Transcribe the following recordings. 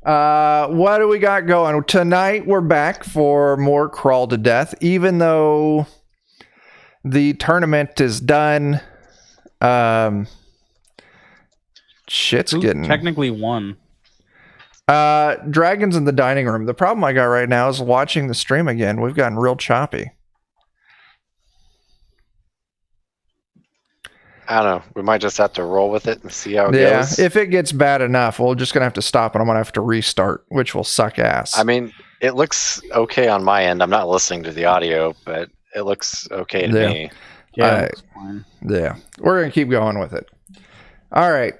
What do we got going? Tonight we're back for more Crawl to Death, even though the tournament is done. Shit's getting... technically won. Dragons in the Dining Room. The problem I got right now is watching the stream again. We've gotten real choppy. I don't know. We might just have to roll with it and see how it goes. Yeah, if it gets bad enough, we're just going to have to stop and I'm going to have to restart, which will suck ass. I mean, it looks okay on my end. I'm not listening to the audio, but it looks okay to me. Yeah, that's fine. Yeah, we're going to keep going with it. All right.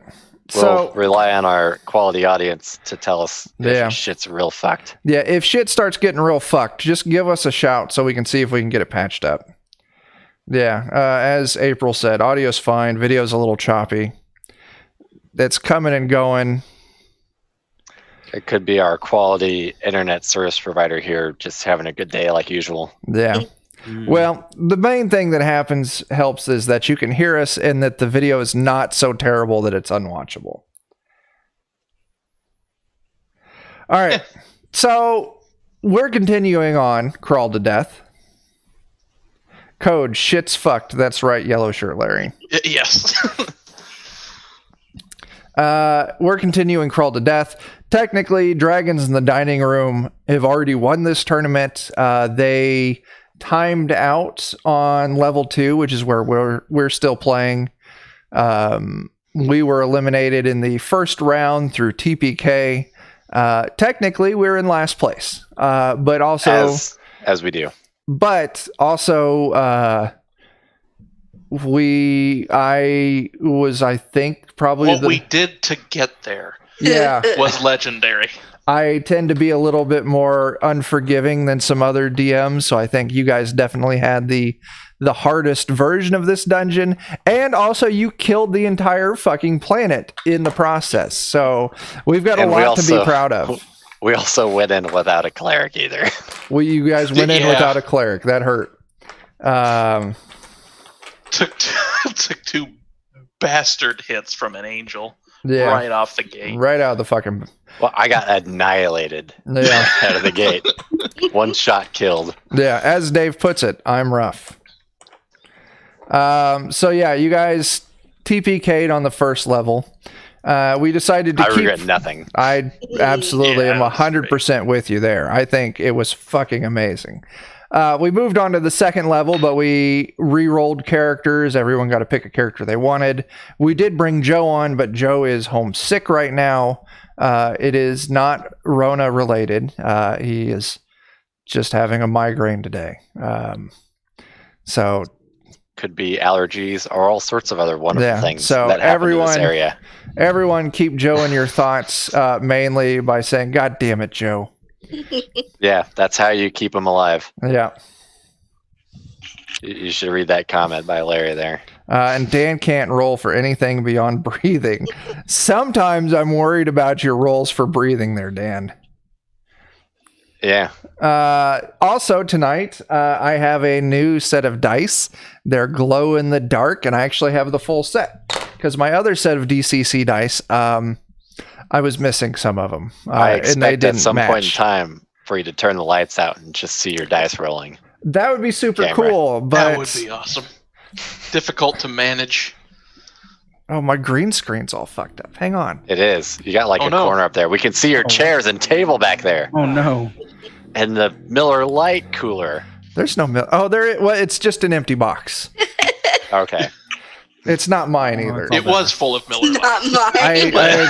We'll rely on our quality audience to tell us if shit's real fucked. Yeah, if shit starts getting real fucked, just give us a shout so we can see if we can get it patched up. Yeah, as April said, audio's fine, video's a little choppy. It's coming and going. It could be our quality internet service provider here just having a good day like usual. Yeah. Well, the main thing that helps is that you can hear us and that the video is not so terrible that it's unwatchable. All right. So we're continuing on Crawl to Death. Code shit's fucked. That's right, yellow shirt Larry. Yes. We're continuing Crawl to Death. Technically, Dragons in the Dining Room have already won this tournament. They timed out on level 2, which is where we're still playing. We were eliminated in the first round through TPK. Technically, we're in last place, but also as we do. But also, I think probably what we did to get there. Yeah, was legendary. I tend to be a little bit more unforgiving than some other DMs, so I think you guys definitely had the hardest version of this dungeon, and also you killed the entire fucking planet in the process. So we've got a lot to be proud of. We also went in without a cleric either. Well, you guys went in without a cleric. That hurt. Took 2 bastard hits from an angel right off the gate. Right out of the fucking... Well, I got annihilated out of the gate. 1 shot killed. Yeah, as Dave puts it, I'm rough. So yeah, you guys TPK'd on the first level. We decided to keep... I regret nothing. I absolutely am 100% with you there. I think it was fucking amazing. We moved on to the second level, but we re-rolled characters. Everyone got to pick a character they wanted. We did bring Joe on, but Joe is homesick right now. It is not Rona related. He is just having a migraine today. So... could be allergies or all sorts of other wonderful things that happen in this area. Everyone keep Joe in your thoughts, mainly by saying, God damn it, Joe. Yeah, that's how you keep him alive. Yeah. You should read that comment by Larry there. And Dan can't roll for anything beyond breathing. Sometimes I'm worried about your rolls for breathing there, Dan. Yeah. Also tonight, I have a new set of dice. They're glow in the dark, and I actually have the full set because my other set of DCC dice, I was missing some of them. I expect and they didn't at some match. point in time for you to turn the lights out and just see your dice rolling. That would be super cool, but that would be awesome. Difficult to manage. Oh, my green screen's all fucked up. Hang on. It is. You got like a corner up there. We can see your chairs and table back there. Oh no. And the Miller Lite cooler. There's no Miller. Oh, there. Well, it's just an empty box. Okay. It's not mine either. It was full of Miller Lite. Not mine.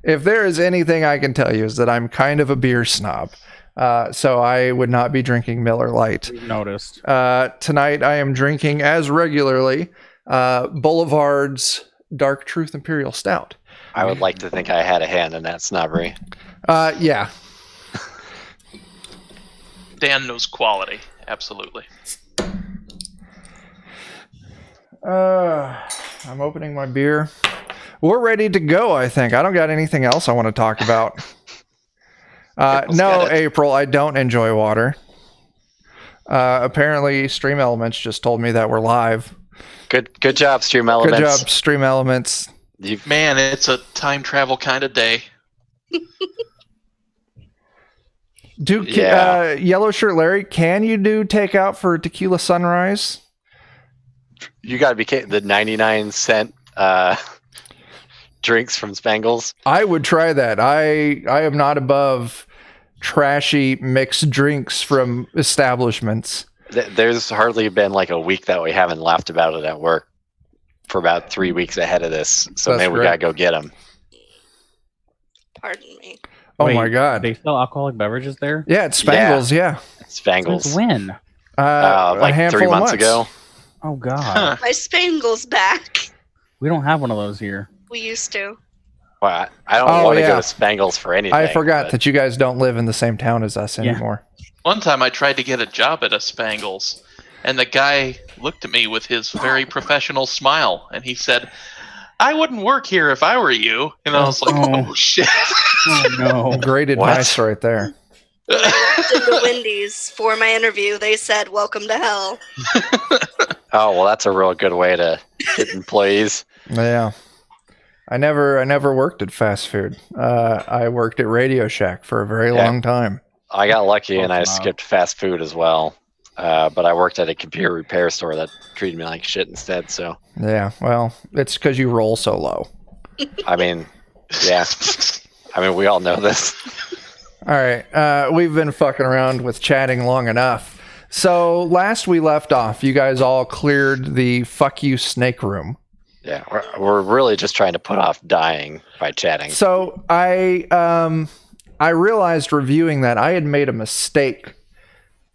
If there is anything I can tell you is that I'm kind of a beer snob. So I would not be drinking Miller Lite. Noticed. Tonight I am drinking as regularly Boulevard's Dark Truth Imperial Stout. I would like to think I had a hand in that snobbery. Yeah. Dan knows quality. Absolutely. I'm opening my beer. We're ready to go, I think. I don't got anything else I want to talk about. No, April, I don't enjoy water. Apparently, Stream Elements just told me that we're live. Good job, Stream Elements. Good job, Stream Elements. Man, it's a time travel kind of day. Yellow Shirt Larry, can you do takeout for Tequila Sunrise? You got to be the 99-cent drinks from Spangles. I would try that. I am not above trashy mixed drinks from establishments. There's hardly been like a week that we haven't laughed about it at work for about 3 weeks ahead of this. So maybe we got to go get them. Pardon me. Oh Wait, my God. They sell alcoholic beverages there? Yeah, it's Spangles, yeah. Spangles. Since when? Like a 3 months ago. Oh, God. My Spangles back. We don't have one of those here. We used to. Well, I don't want to go to Spangles for anything. I forgot that you guys don't live in the same town as us anymore. One time I tried to get a job at a Spangles, and the guy looked at me with his very professional smile, and he said, "I wouldn't work here if I were you." And I was like, "Oh shit!" Oh, no. Great advice right there. When I walked into Wendy's for my interview, they said, "Welcome to hell." Oh, well, that's a real good way to get employees. Yeah. I never worked at fast food. I worked at Radio Shack for a very long time. I got lucky and I skipped fast food as well. But I worked at a computer repair store that treated me like shit instead. So yeah, well, it's because you roll so low. I mean, yeah. I mean, we all know this. All right, we've been fucking around with chatting long enough. So last we left off, you guys all cleared the fuck you snake room. Yeah, we're really just trying to put off dying by chatting. So I realized reviewing that I had made a mistake.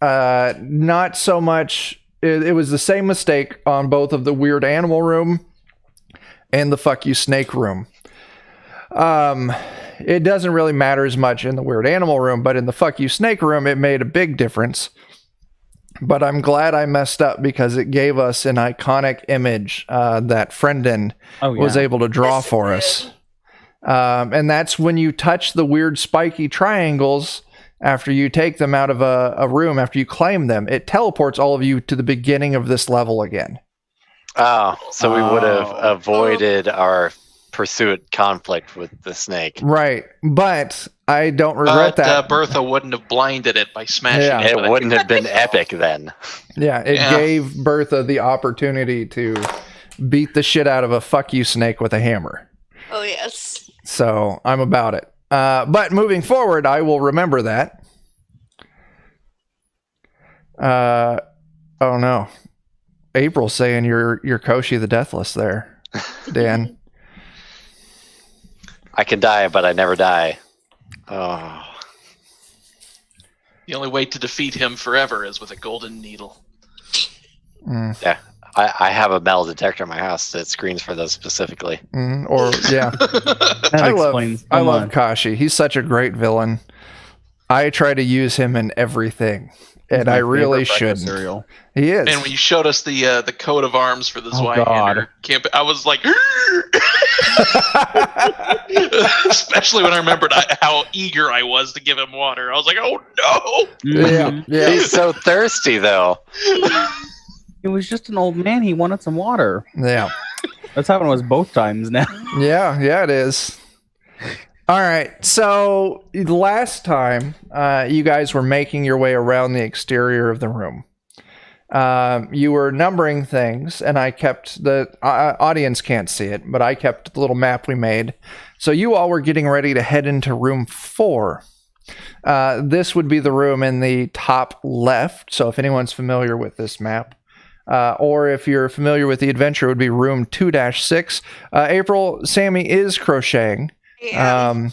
Not so much. It was the same mistake on both of the weird animal room and the fuck you snake room. It doesn't really matter as much in the weird animal room, but in the fuck you snake room, it made a big difference. But I'm glad I messed up because it gave us an iconic image that Friendin was able to draw for us. And that's when you touch the weird spiky triangles after you take them out of a room, after you claim them, it teleports all of you to the beginning of this level again. Oh, so we would have avoided our pursuit conflict with the snake. Right. But I don't regret that. Bertha wouldn't have blinded it by smashing it. It wouldn't have been epic then. Yeah, it gave Bertha the opportunity to beat the shit out of a fuck you snake with a hammer. Oh, yes. So I'm about it. But moving forward, I will remember that. Oh no. April's saying you're Koshi the Deathless there, Dan. I can die, but I never die. Oh. The only way to defeat him forever is with a golden needle. Mm. Yeah. I have a metal detector in my house that screens for those specifically. I love Kashi. He's such a great villain. I try to use him in everything, and I really shouldn't. Cereal. He is. And when you showed us the coat of arms for the Zweihander camp, I was like, especially when I remembered how eager I was to give him water. I was like, oh no! Yeah. He's so thirsty though. It was just an old man. He wanted some water. Yeah. That's happened to us both times now. Yeah, it is. All right. So last time, you guys were making your way around the exterior of the room. You were numbering things, and I kept the audience can't see it, but I kept the little map we made. So you all were getting ready to head into room 4. This would be the room in the top left. So if anyone's familiar with this map, or if you're familiar with the adventure, it would be room 2-6. April, Sammy is crocheting. Yeah.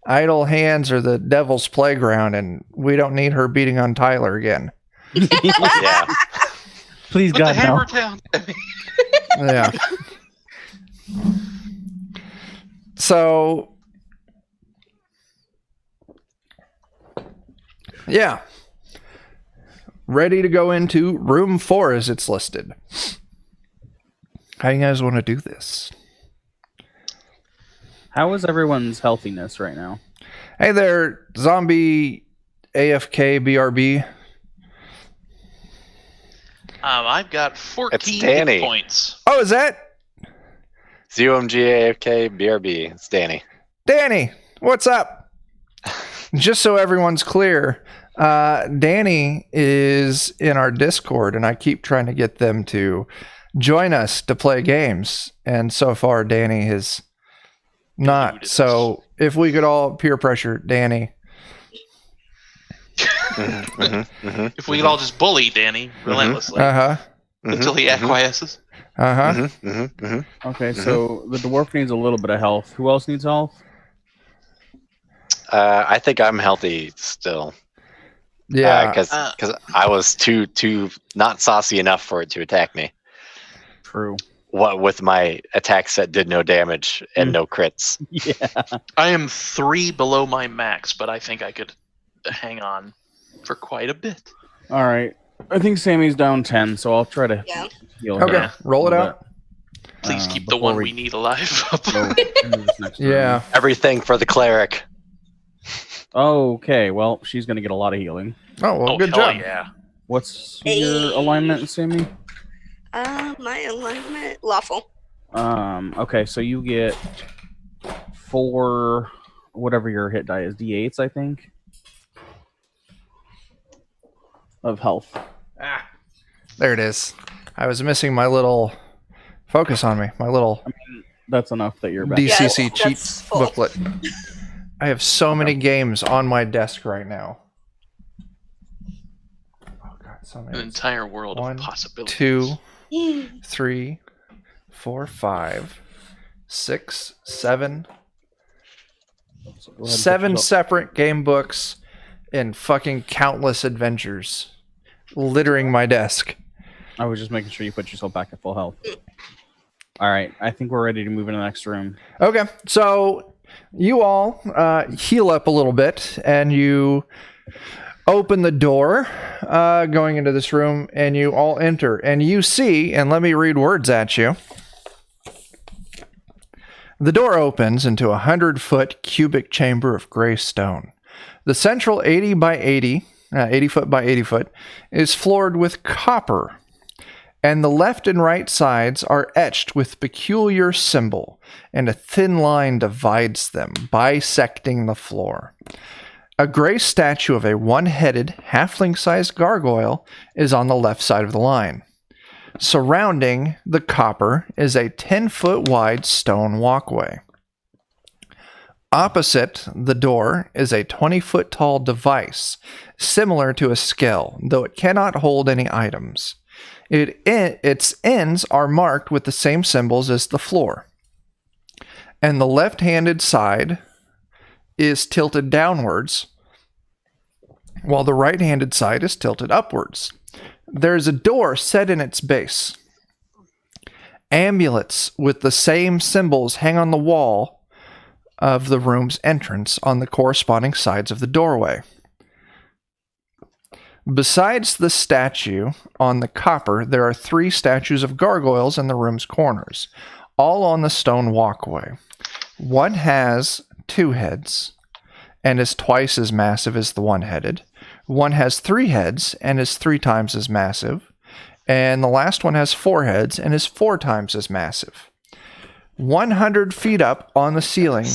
Idle hands are the devil's playground, and we don't need her beating on Tyler again. Yeah. Please, Put God, the hammer no. down. Yeah. So, yeah. Ready to go into room 4 as it's listed. How you guys want to do this? How is everyone's healthiness right now? Hey there, zombie AFK BRB. I've got 14 It's Danny. hit points. Oh, is that ZOMG AFK BRB. It's Danny. Danny? What's up? Just so everyone's clear, Danny is in our Discord, and I keep trying to get them to join us to play games. And so far, Danny has not. So if we could all peer pressure Danny. If we could all just bully Danny relentlessly until he acquiesces. Okay, so the dwarf needs a little bit of health. Who else needs health? I think I'm healthy still. Yeah, because I was too not saucy enough for it to attack me. True. What with my attacks that did no damage and no crits. Yeah. I am 3 below my max, but I think I could hang on for quite a bit. All right. I think Sammy's down 10, so I'll try to heal her. Okay, roll it out. Please keep the one we need alive. Yeah. Everything for the cleric. Okay, well, she's going to get a lot of healing. Oh, well, good hell job. Yeah. What's your alignment, Sammy? My alignment, lawful. Okay, so you get 4, whatever your hit die is, D8s, I think, of health. There it is. I was missing my little focus on me. My little That's enough that you're back. DCC Yes, cheat that's full. booklet. I have so many games on my desk right now. Oh god, so many. An entire world 1, of possibilities. 2, 3, 4, 5, 6, 7. So go ahead and 7 put it separate game books and fucking countless adventures littering my desk. I was just making sure you put yourself back at full health. All right, I think we're ready to move into the next room. Okay, so you all heal up a little bit, and you open the door going into this room, and you all enter, and you see, and let me read words at you. The door opens into a 100-foot cubic chamber of gray stone. The central 80 foot by 80 foot, is floored with copper, and the left and right sides are etched with peculiar symbol, and a thin line divides them, bisecting the floor. A gray statue of a one-headed, halfling-sized gargoyle is on the left side of the line. Surrounding the copper is a 10-foot wide stone walkway. Opposite the door is a 20-foot tall device, similar to a scale, though it cannot hold any items. Its ends are marked with the same symbols as the floor. And the left-handed side is tilted downwards, while the right-handed side is tilted upwards. There is a door set in its base. Amulets with the same symbols hang on the wall of the room's entrance on the corresponding sides of the doorway. Besides the statue on the copper, there are 3 statues of gargoyles in the room's corners, all on the stone walkway. One has 2 heads and is twice as massive as the one-headed. One has 3 heads and is 3 times as massive. And the last one has 4 heads and is 4 times as massive. 100 feet up on the ceiling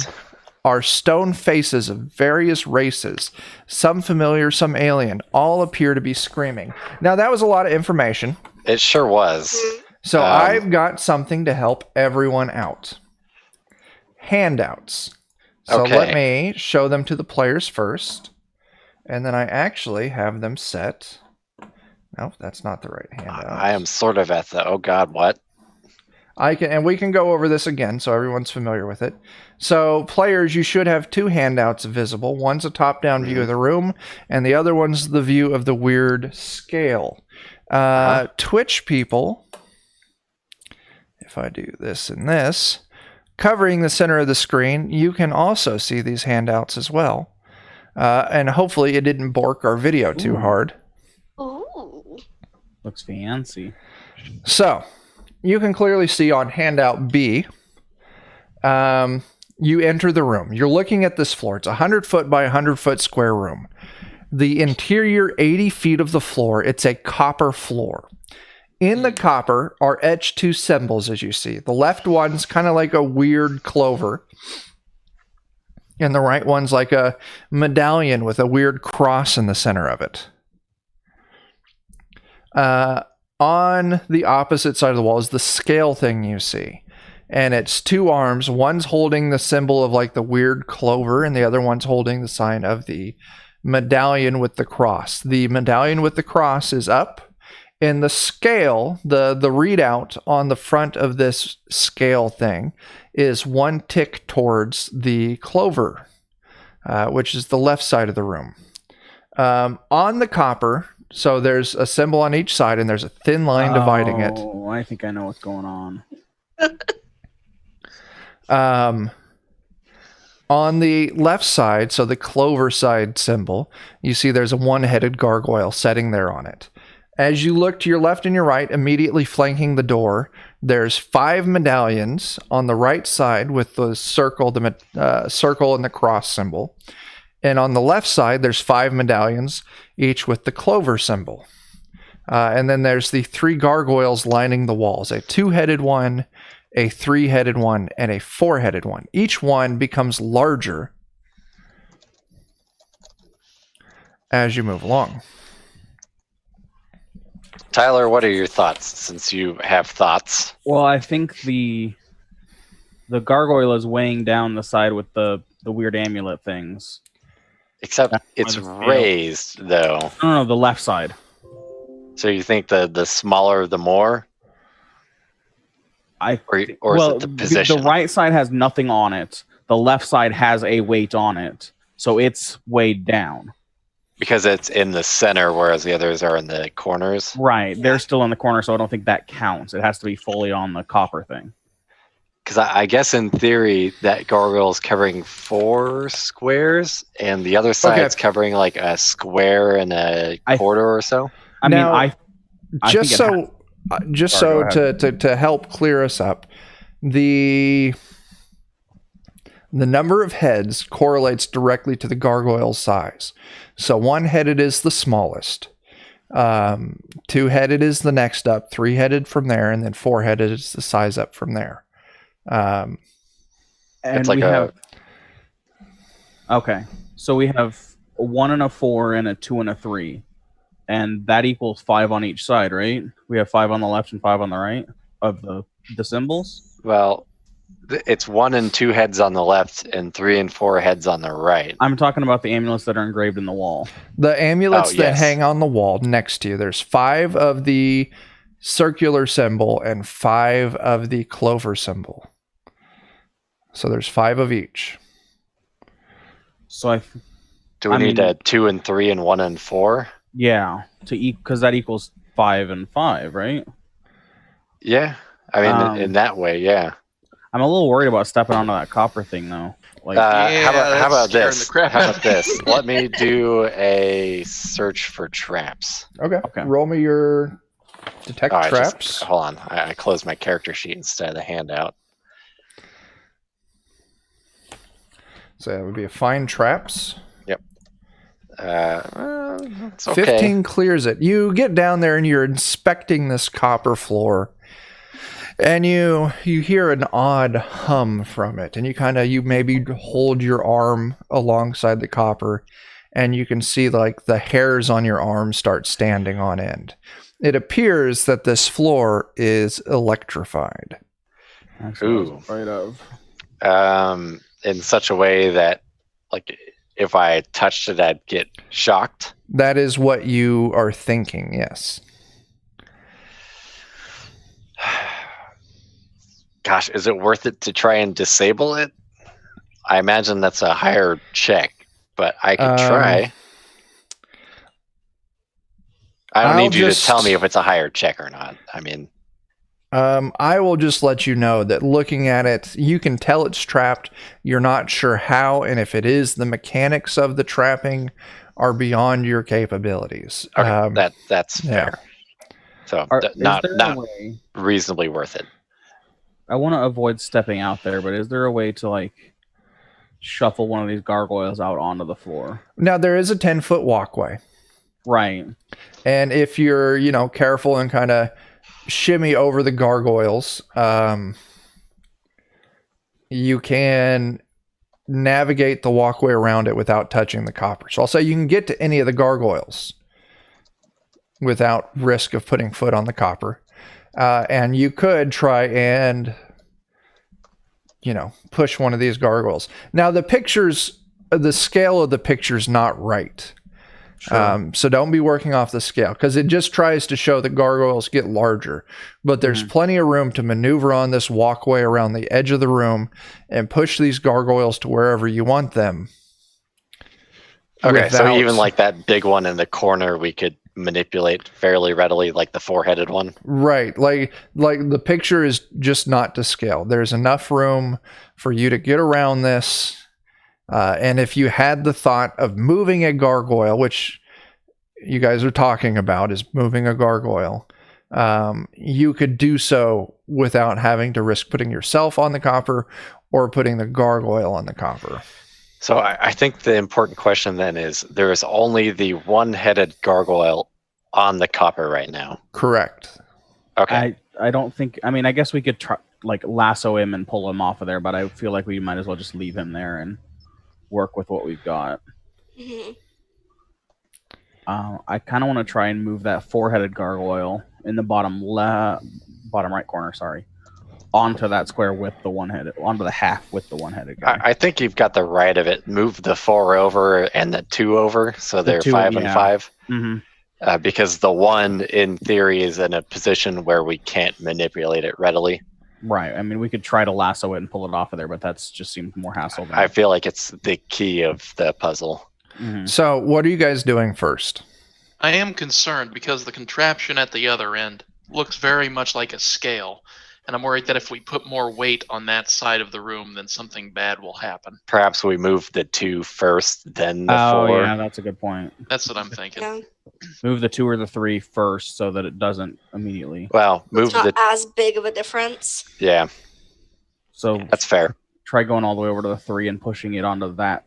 are stone faces of various races, some familiar, some alien. All appear to be screaming. Now, that was a lot of information. It sure was. So I've got something to help everyone out. Handouts. So let me show them to the players first. And then I actually have them set. No, that's not the right handout. I am sort of at the, oh god, what? And we can go over this again so everyone's familiar with it. So, players, you should have 2 handouts visible. One's a top-down view of the room, and the other one's the view of the weird scale. Twitch people, if I do this and this, covering the center of the screen, you can also see these handouts as well. And hopefully it didn't bork our video too hard. Ooh. Looks fancy. So, you can clearly see on handout B, you enter the room. You're looking at this floor. It's a 100-foot by 100-foot square room. The interior 80 feet of the floor, it's a copper floor. In the copper are etched 2 symbols, as you see. The left one's kind of like a weird clover. And the right one's like a medallion with a weird cross in the center of it. On the opposite side of the wall is the scale thing you see. And it's two arms. One's holding the symbol of like the weird clover, and the other one's holding the sign of the medallion with the cross. The medallion with the cross is up. And the scale, the readout on the front of this scale thing is one tick towards the clover, which is the left side of the room. On the copper, so there's a symbol on each side, and there's a thin line dividing it. Oh, I think I know what's going on. On the left side, so the clover side symbol, you see there's a one-headed gargoyle sitting there on it. As you look to your left and your right, immediately flanking the door, there's 5 medallions on the right side with the circle, circle and the cross symbol. And on the left side, there's 5 medallions, each with the clover symbol. And then there's the 3 gargoyles lining the walls, a 2-headed one, a 3-headed one, and a 4-headed one. Each one becomes larger as you move along. Tyler, what are your thoughts, since you have thoughts? Well, I think the gargoyle is weighing down the side with the weird amulet things. Except That's it's on the scale. raised, though. No, the left side. So you think the smaller, the more? Or is it the position? The right side has nothing on it. The left side has a weight on it. So it's weighed down. Because it's in the center, whereas the others are in the corners? Right. They're still in the corner, so I don't think that counts. It has to be fully on the copper thing. Because I guess in theory, that gargoyle is covering 4 squares, and the other side's covering like a square and a quarter or so? I mean, just to help clear us up, the number of heads correlates directly to the gargoyle's size. So 1-headed is the smallest, 2-headed is the next up, 3-headed from there, and then 4-headed is the size up from there. And it's like okay, so we have a 1 and a 4 and a 2 and a 3, and that equals 5 on each side, right? We have 5 on the left and 5 on the right of the symbols. Well, it's 1 and 2 heads on the left and 3 and 4 heads on the right. I'm talking about the amulets that are engraved in the wall. The amulets that hang on the wall next to you. There's 5 of the circular symbol and 5 of the clover symbol. So there's 5 of each. So do we need a 2 and 3 and 1 and 4? Yeah, because that equals 5 and 5, right? Yeah, I mean in that way, yeah. I'm a little worried about stepping onto that copper thing though. Like, how about this? How about this? Let me do a search for traps. Okay. Roll me your detect traps. Hold on. I closed my character sheet instead of the handout. So that would be a find traps. Yep. It's okay. 15 clears it. You get down there and you're inspecting this copper floor. And you hear an odd hum from it, and you maybe hold your arm alongside the copper, and you can see like the hairs on your arm start standing on end. It appears that this floor is electrified. Ooh. Right of. In such a way that, like, if I touched it, I'd get shocked. That is what you are thinking. Yes. Gosh, is it worth it to try and disable it? I imagine that's a higher check, but I could try. I don't need you to tell me if it's a higher check or not. I mean, I will just let you know that looking at it, you can tell it's trapped. You're not sure how, and if it is, the mechanics of the trapping are beyond your capabilities. Okay, that's fair. So not way, reasonably worth it. I want to avoid stepping out there, but is there a way to like shuffle one of these gargoyles out onto the floor? Now there is a 10-foot walkway. Right. And if you're, careful and kind of shimmy over the gargoyles, you can navigate the walkway around it without touching the copper. So I'll say you can get to any of the gargoyles without risk of putting foot on the copper. And you could try and, push one of these gargoyles. Now, the scale of the picture's not right. Sure. So don't be working off the scale, because it just tries to show that gargoyles get larger. But there's plenty of room to maneuver on this walkway around the edge of the room and push these gargoyles to wherever you want them. Okay, so even like that big one in the corner, we could manipulate fairly readily, like the four-headed one. Right, like the picture is just not to scale. There's enough room for you to get around this. And if you had the thought of moving a gargoyle, which you guys are talking about is moving a gargoyle, you could do so without having to risk putting yourself on the copper or putting the gargoyle on the copper. So I think the important question then is, there is only the one-headed gargoyle on the copper right now. Correct. Okay. I don't think, I guess we could try, lasso him and pull him off of there, but I feel like we might as well just leave him there and work with what we've got. Mm-hmm. I kind of want to try and move that four-headed gargoyle in the bottom right corner, onto that square with the one-headed, onto the half with the one-headed guy. I think you've got the right of it. Move the 4 over and the 2 over, so they're 5 and 5. Mm-hmm. Because the 1, in theory, is in a position where we can't manipulate it readily. Right. We could try to lasso it and pull it off of there, but that's just seems more hassle. I feel like it's the key of the puzzle. Mm-hmm. So what are you guys doing first? I am concerned because the contraption at the other end looks very much like a scale. And I'm worried that if we put more weight on that side of the room, then something bad will happen. Perhaps we move the 2 first, then the 4. Oh, yeah, that's a good point. That's what I'm thinking. Yeah. Move the 2 or the 3 first so that it doesn't immediately. Well, move It's not as big of a difference. Yeah, So that's fair. try going all the way over to the 3 and pushing it onto that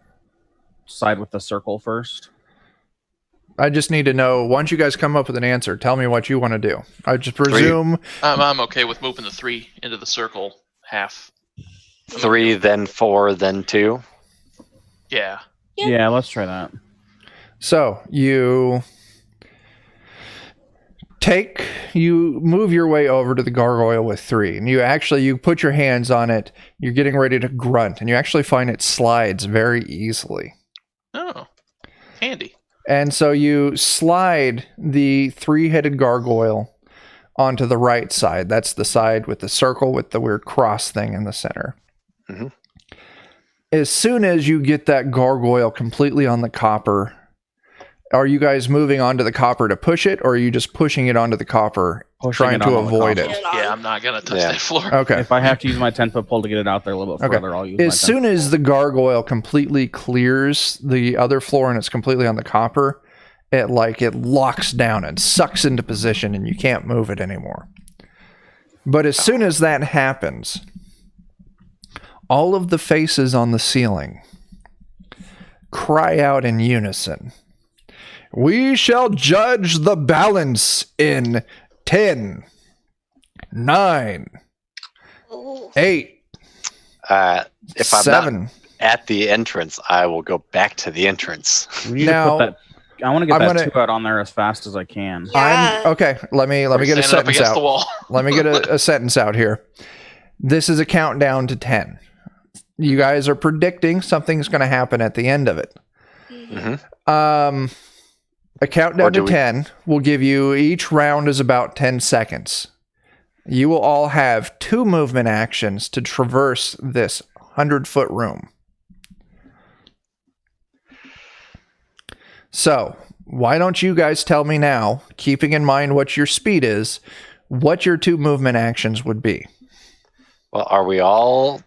side with the circle first. I just need to know, once you guys come up with an answer, tell me what you want to do. I just presume... I'm okay with moving the 3 into the circle half. 3, then 4, then 2. Yeah. Yeah, let's try that. So, you move your way over to the gargoyle with 3, and you put your hands on it, you're getting ready to grunt, and you actually find it slides very easily. Oh, handy. And so you slide the 3-headed gargoyle onto the right side. That's the side with the circle with the weird cross thing in the center. Mm-hmm. As soon as you get that gargoyle completely on the copper, are you guys moving onto the copper to push it, or are you just pushing it onto the copper, trying to avoid it? Yeah, I'm not going to touch that floor. Okay. If I have to use my 10-foot pole to get it out there a little bit further, I'll use as soon as the gargoyle completely clears the other floor and it's completely on the copper, it locks down and sucks into position and you can't move it anymore. But as soon as that happens, all of the faces on the ceiling cry out in unison. We shall judge the balance in 10, 9, 8, if I'm 7. not at the entrance, I will go back to the entrance. We need Now, to put that. I want to get that 2 out on there as fast as I can. Yeah. Okay, let me get a sentence out. Let me get a sentence out here. This is a countdown to 10. You guys are predicting something's going to happen at the end of it. Mm-hmm. A countdown to 10 will give you, each round is about 10 seconds. You will all have 2 movement actions to traverse this 100-foot room. So, why don't you guys tell me now, keeping in mind what your speed is, what your 2 movement actions would be? Well, are we all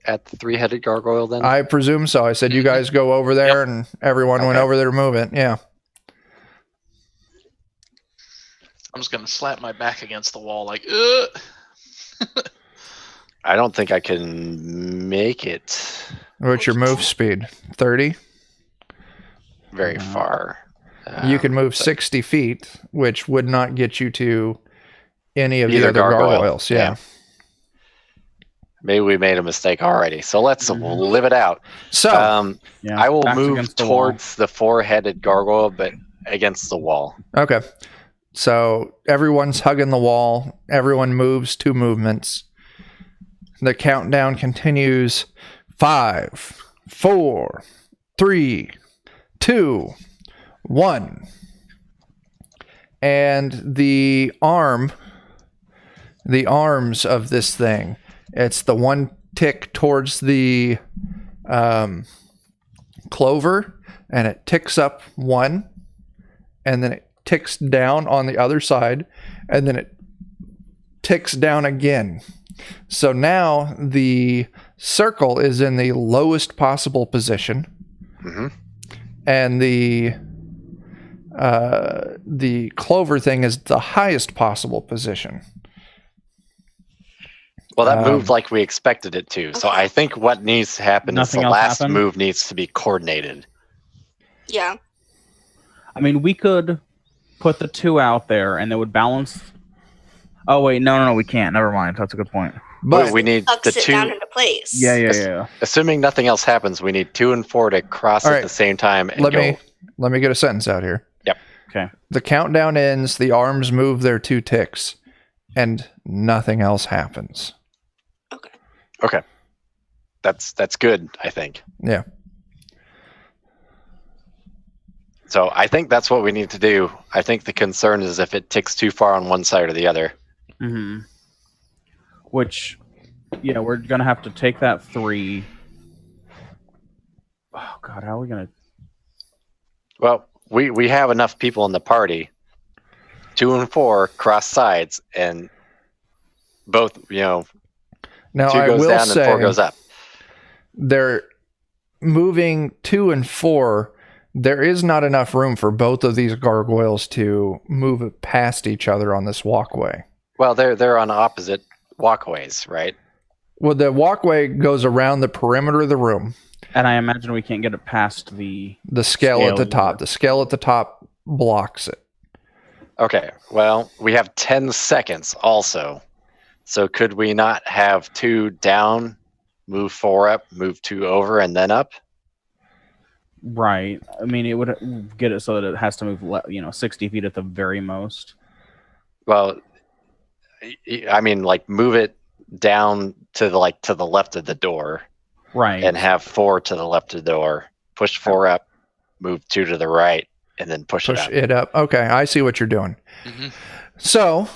at the 3-headed gargoyle then? I presume so. I said you guys go over there, and everyone went over there to move it. Yeah. I'm just going to slap my back against the wall like, ugh. I don't think I can make it. What's your move speed? 30? Very far. You can move 60 feet, which would not get you to any of the Either other gargoyle. gargoyles. Yeah. maybe we made a mistake already. So let's live it out. So I will backs move against the wall. towards the four-headed gargoyle, but against the wall. okay. So everyone's hugging the wall. Everyone moves 2 movements. The countdown continues. 5, 4, 3, 2, 1. And the arms of this thing, it's the one tick towards the clover, and it ticks up 1, and then it ticks down on the other side, and then it ticks down again. So now the circle is in the lowest possible position, and the clover thing is the highest possible position. Well, that moved like we expected it to. So I think what needs to happen is the last move needs to be coordinated. Yeah. I mean, we could put the 2 out there, and it would balance. Oh wait, no, we can't. Never mind. That's a good point. But we need the Sucks it 2. down into place. Yeah. Assuming nothing else happens, we need 2 and 4 to cross at the same time and go. Let me get a sentence out here. Yep. Okay. The countdown ends. The arms move their 2 ticks, and nothing else happens. Okay. That's good, I think. Yeah. So I think that's what we need to do. I think the concern is if it ticks too far on one side or the other. Mm-hmm. Which, we're going to have to take that 3. Oh, God, how are we going to... Well, we have enough people in the party. 2 and 4 cross sides, and both, Now 2 I goes will down say and 4 goes up. they're moving 2 and 4. There is not enough room for both of these gargoyles to move past each other on this walkway. Well, they're on opposite walkways, right? Well, the walkway goes around the perimeter of the room. And I imagine we can't get it past the scale at the top. The scale at the top blocks it. Okay, well, we have 10 seconds also. So could we not have 2 down, move 4 up, move 2 over, and then up? Right. I mean, it would get it so that it has to move, 60 feet at the very most. Well, I mean, like move it down to the left of the door, right? And have 4 to the left of the door. Push 4 up, move 2 to the right, and then push it up. Okay, I see what you're doing. Mm-hmm. So,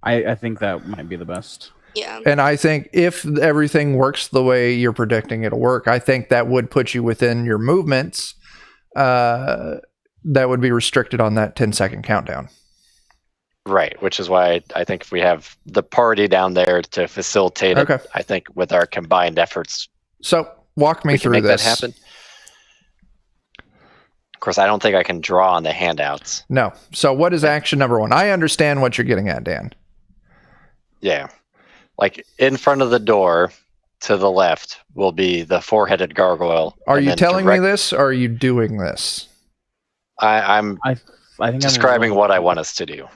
I think that might be the best. Yeah. And I think if everything works the way you're predicting it'll work, I think that would put you within your movements. That would be restricted on that 10-second countdown. Right, which is why I think if we have the party down there to facilitate it, I think with our combined efforts. So walk me through make this. That happen. Of course, I don't think I can draw on the handouts. No. So what is action number 1? I understand what you're getting at, Dan. Yeah. Like in front of the door to the left will be the 4-headed gargoyle. Are you telling me this or are you doing this? I'm think describing what I want us to do.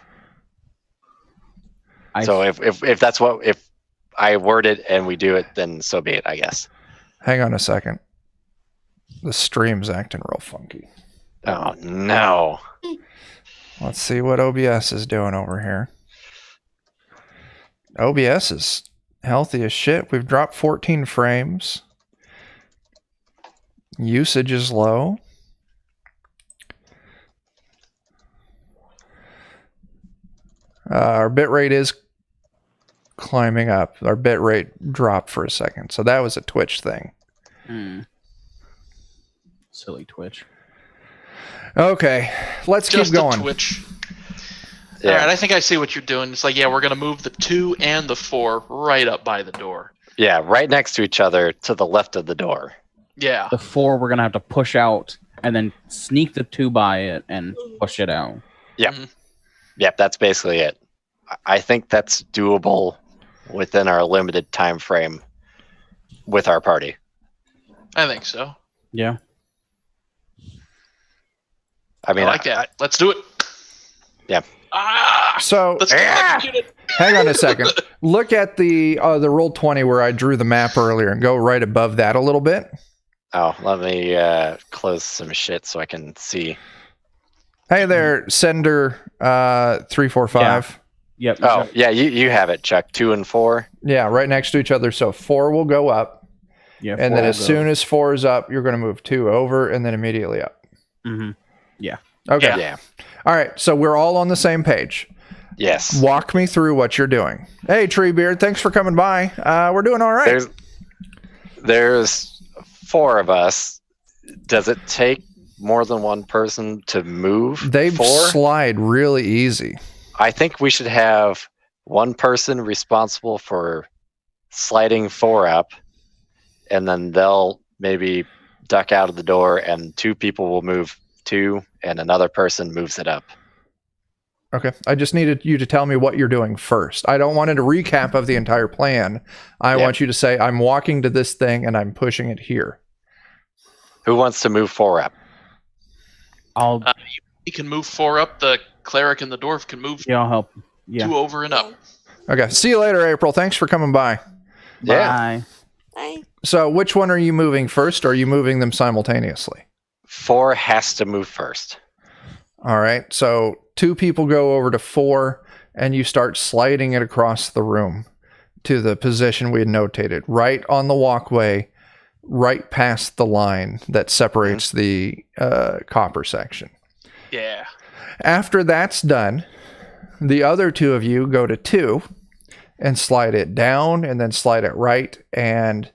So if that's if I word it and we do it, then so be it, I guess. Hang on a second. The stream's acting real funky. Oh, no. Let's see what OBS is doing over here. OBS is healthy as shit. We've dropped 14 frames. Usage is low. Our bitrate is climbing up. Our bitrate dropped for a second. So that was a Twitch thing. Silly Twitch. Okay, let's keep going. Twitch. Yeah. All right, I think I see what you're doing. It's like, we're going to move the 2 and the 4 right up by the door. Yeah, right next to each other to the left of the door. Yeah. The 4 we're going to have to push out and then sneak the 2 by it and push it out. Yep. Mm-hmm. Yep, that's basically it. I think that's doable within our limited time frame with our party. I think so. Yeah. I mean, I like that. Let's do it. Yeah. So Let's get it. hang on a second. Look at the roll 20 where I drew the map earlier and go right above that a little bit. Oh, let me close some shit so I can see. Hey there, Sender 345. Yep. Oh, yeah, you have it, Chuck. 2 and 4. Yeah, right next to each other. So 4 will go up. Yeah. And then as soon as 4 is up, you're going to move 2 over and then immediately up. Mm-hmm. Yeah. Okay. Yeah. All right. So we're all on the same page. Yes. Walk me through what you're doing. Hey, Treebeard, thanks for coming by. We're doing all right. There's 4 of us. Does it take more than one person to move? They 4? slide really easy. I think we should have one person responsible for sliding 4 up, and then they'll maybe duck out of the door, and 2 people will move 2, and another person moves it up. Okay. I just needed you to tell me what you're doing first. I don't want a recap of the entire plan. I want you to say, I'm walking to this thing and I'm pushing it here. Who wants to move 4 up? You can move 4 up. The cleric and the dwarf can move I'll help. Yeah. 2 over and up. Okay. See you later, April. Thanks for coming by. Yeah. Bye. Bye. So which one are you moving first? Or are you moving them simultaneously? 4 has to move first. All right. So 2 people go over to 4 and you start sliding it across the room to the position we had notated, right on the walkway, right past the line that separates the copper section. Yeah. After that's done, the other 2 of you go to 2 and slide it down and then slide it right and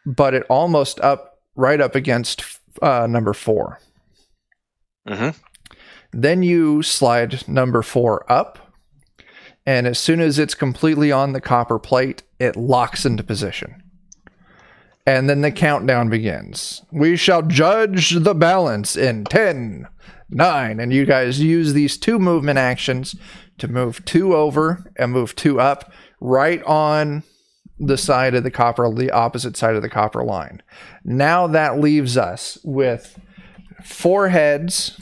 butt it almost up, right up against number 4. Mm-hmm. Then you slide number 4 up, and as soon as it's completely on the copper plate, it locks into position. And then the countdown begins. We shall judge the balance in 10, 9, and you guys use these 2 movement actions to move 2 over and move 2 up right on the side of the copper, the opposite side of the copper line. Now that leaves us with 4 heads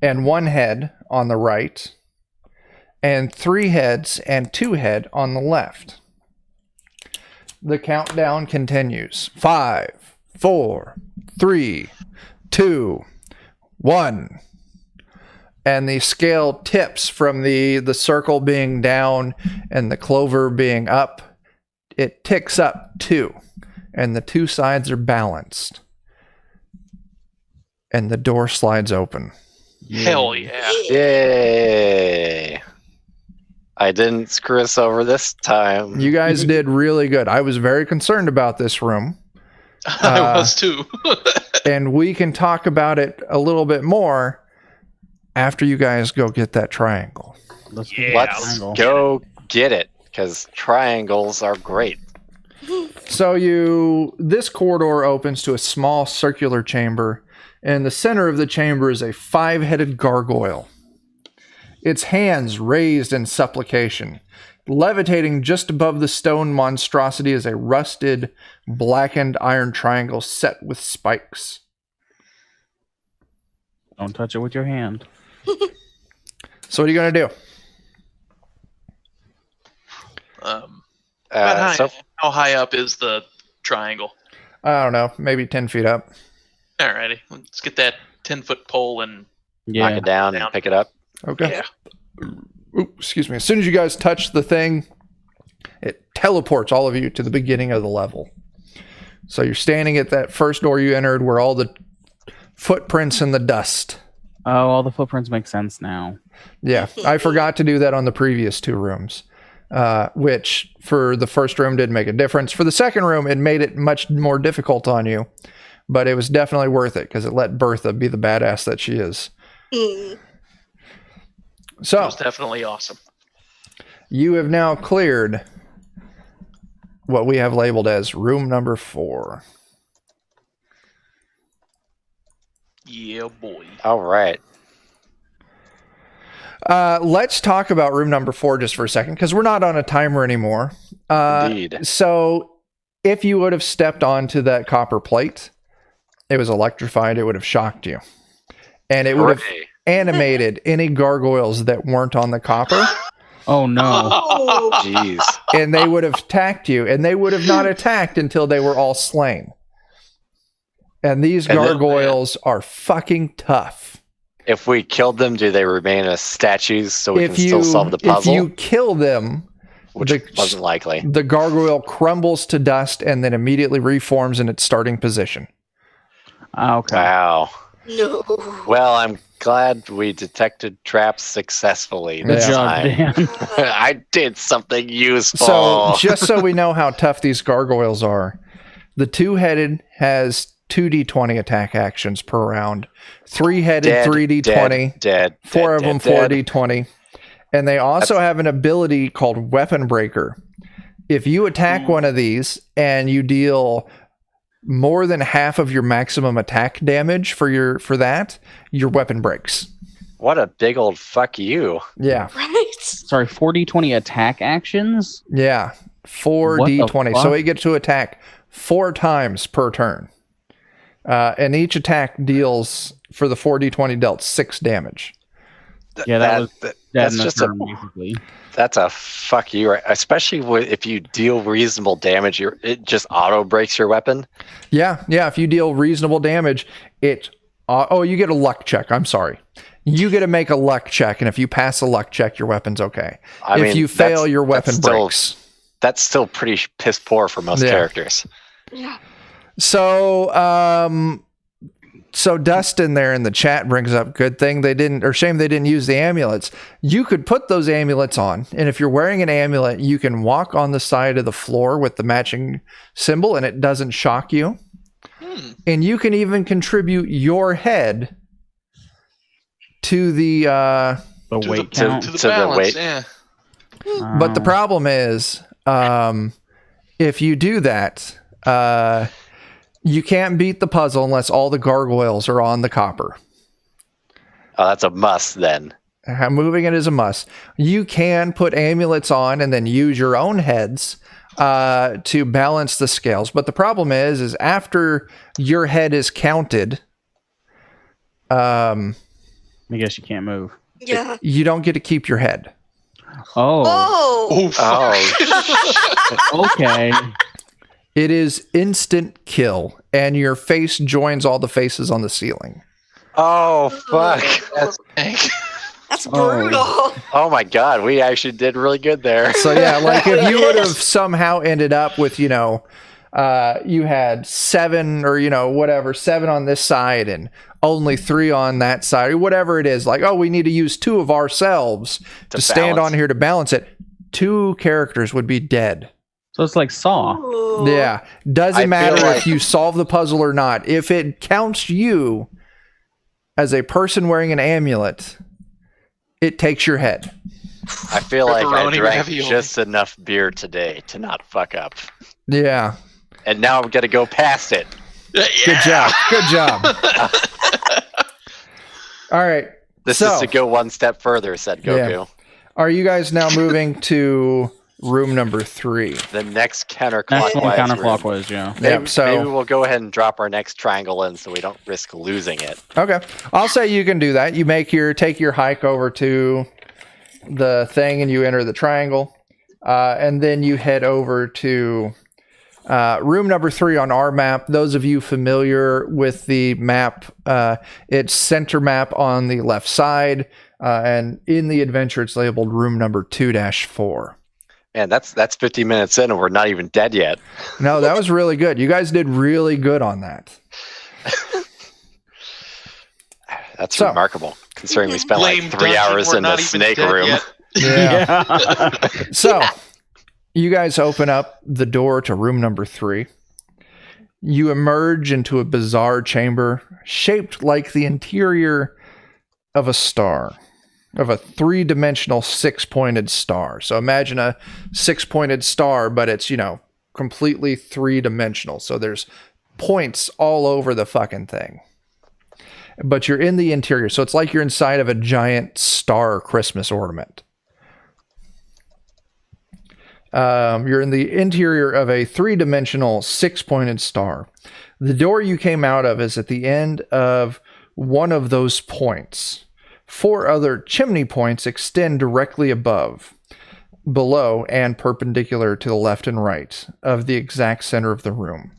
and 1 head on the right, and 3 heads and 2 head on the left. The countdown continues. 5, 4, 3, 2, 1. And the scale tips from the circle being down and the clover being up. It ticks up 2, and the 2 sides are balanced. And the door slides open. Hell yeah. Yay! I didn't screw us over this time. You guys did really good. I was very concerned about this room. I was too. And we can talk about it a little bit more after you guys go get that triangle. Let's go get it, because triangles are great. So this corridor opens to a small circular chamber. In the center of the chamber is a 5-headed gargoyle. Its hands raised in supplication. Levitating just above the stone monstrosity is a rusted, blackened iron triangle set with spikes. Don't touch it with your hand. So what are you going to do? How high up is the triangle? I don't know, maybe 10 feet up. Alrighty, let's get that 10-foot pole and knock it down and pick it up. Okay. Yeah. Ooh, excuse me. As soon as you guys touch the thing, it teleports all of you to the beginning of the level. So you're standing at that first door you entered where all the footprints in the dust. Oh, all the footprints make sense now. Yeah, I forgot to do that on the previous 2 rooms, which for the first room didn't make a difference. For the second room, it made it much more difficult on you, but it was definitely worth it because it let Bertha be the badass that she is. So it was definitely awesome. You have now cleared what we have labeled as room number 4. Yeah, boy. All right. Let's talk about room number 4 just for a second, because we're not on a timer anymore. Indeed. So if you would have stepped onto that copper plate, it was electrified, it would have shocked you. And it would have animated any gargoyles that weren't on the copper, Oh no. Oh, Jeez. and they would have attacked you, and they would have not attacked until they were all slain. And these And then- gargoyles are fucking tough. If we killed them, do they remain as statues so we If can still solve the if puzzle? you kill them, Which wasn't likely. the gargoyle crumbles to dust and then immediately reforms in its starting position. Okay. Wow. no. Well, I'm glad we detected traps successfully Good this job, time. Dan. I did something useful. So, just so we know how tough these gargoyles are, the two-headed has 2d20 attack actions per round, three-headed Dead, 3d20, dead, four of them dead. 4d20, and they also have an ability called Weapon Breaker. If you attack one of these and you deal more than half of your maximum attack damage for that, your weapon breaks. What a big old fuck you. Yeah. Right? Sorry, 4d20 attack actions? Yeah. 4d20. fuck? So he gets to attack 4 times per turn. And each attack deals, for the 4d20 dealt, 6 damage. Yeah, that's that's in the just turn, basically. that's a fuck you, right? Especially if you deal reasonable damage, it just auto breaks your weapon. Yeah. If you deal reasonable damage, it... you get a luck check. I'm sorry. You get to make a luck check, and if you pass a luck check, your weapon's okay. If you fail, your weapon breaks. That's still pretty piss poor for most characters. Yeah. So Dustin there in the chat brings up shame they didn't use the amulets. You could put those amulets on, and if you're wearing an amulet, you can walk on the side of the floor with the matching symbol, and it doesn't shock you. And you can even contribute your head to the Weight count. To the To the balance, weight. yeah. but the problem is, if you do that, you can't beat the puzzle unless all the gargoyles are on the copper. Oh, that's a must then. Moving it is a must. You can put amulets on and then use your own heads to balance the scales. But the problem is after your head is counted, I guess you can't move. Yeah. you don't get to keep your head. Oh, Oh. Oh, okay. It is instant kill, and your face joins all the faces on the ceiling. oh, fuck. That's brutal. Oh my god, we actually did really good there. So yeah, like if you would have somehow ended up with, you had 7 or, whatever, 7 on this side and only 3 on that side, or whatever it is, like, oh, we need to use 2 of ourselves to stand balance. on here to balance it. 2 characters would be dead. So it's like Saw. Ooh. Yeah. I Doesn't feel matter like- if you solve the puzzle or not. If it counts you as a person wearing an amulet, it takes your head. I feel like I Pepperoni drank ravioli. just enough beer today to not fuck up. Yeah. And now I'm going to go past it. Good job. Good job. All right. This So- is to go one step further, said Goku. Yeah. Are you guys now moving to room number 3? The next That's counterclockwise. counterclockwise, yeah. Maybe, Yep, so- maybe we'll go ahead and drop our next triangle in so we don't risk losing it. Okay. I'll say you can do that. You take your hike over to the thing and you enter the triangle. And then you head over to room number 3 on our map. Those of you familiar with the map, it's center map on the left side. And in the adventure, it's labeled room number 2-4. Man, that's 50 minutes in and we're not even dead yet. No, that was really good. You guys did really good on that. That's So- remarkable, considering we spent Blame like 3 dungeon, hours we're in the not even snake dead room. yet. Yeah. So, you guys open up the door to room number 3. You emerge into a bizarre chamber shaped like the interior of a star, of a 3-dimensional 6-pointed star. So imagine a 6-pointed star, but it's, completely 3-dimensional. So there's points all over the fucking thing. But you're in the interior. So it's like you're inside of a giant star Christmas ornament. You're in the interior of a 3-dimensional 6-pointed star. The door you came out of is at the end of one of those points. 4 other chimney points extend directly above, below, and perpendicular to the left and right of the exact center of the room.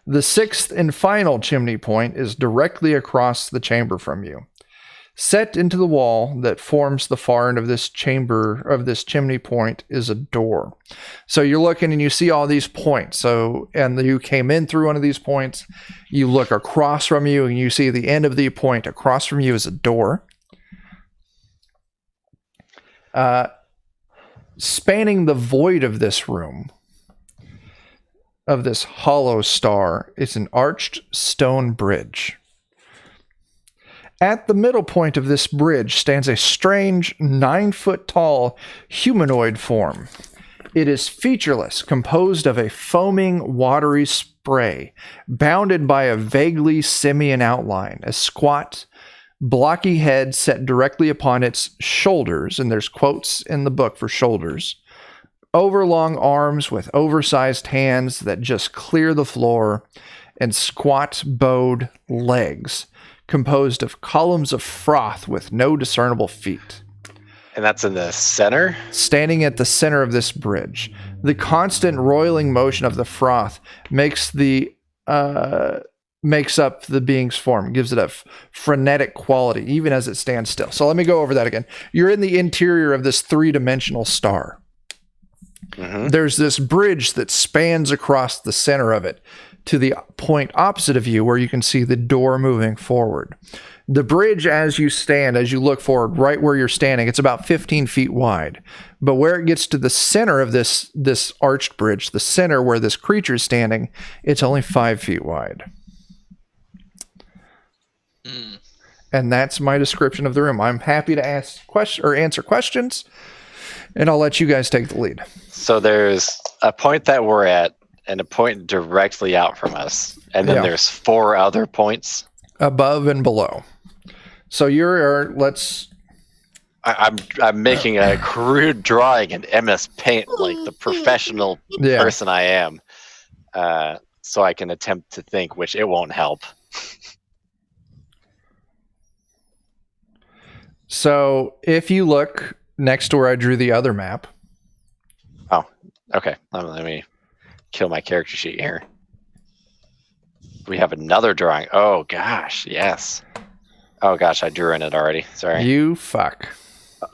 The 6th and final chimney point is directly across the chamber from you. Set into the wall that forms the far end of this chamber, of this chimney point, is a door. So you're looking and you see all these points. And you came in through one of these points. You look across from you and you see the end of the point. Across from you is a door. Spanning the void of this room, of this hollow star, is an arched stone bridge. At the middle point of this bridge stands a strange 9-foot-tall humanoid form. It is featureless, composed of a foaming, watery spray, bounded by a vaguely simian outline, a squat, blocky head set directly upon its shoulders, and there's quotes in the book for shoulders, overlong arms with oversized hands that just clear the floor, and squat, bowed legs, composed of columns of froth with no discernible feet. And that's in the center? Standing at the center of this bridge. The constant roiling motion of the froth makes up the being's form, gives it a frenetic quality, even as it stands still. So let me go over that again. You're in the interior of this 3-dimensional star. Mm-hmm. There's this bridge that spans across the center of it to the point opposite of you where you can see the door moving forward. The bridge, as you look forward, right where you're standing, it's about 15 feet wide. But where it gets to the center of this arched bridge, the center where this creature is standing, it's only 5 feet wide. And that's my description of the room. I'm happy to answer questions, and I'll let you guys take the lead. So there's a point that we're at and a point directly out from us. And then there's 4 other points above and below. So I'm making a crude drawing in MS Paint like the professional person I am. So I can attempt to think, which it won't help. So if you look next to where I drew the other map. Oh, okay. Let me kill my character sheet here. We have another drawing. Oh gosh, yes. Oh gosh, I drew in it already. Sorry. You fuck. All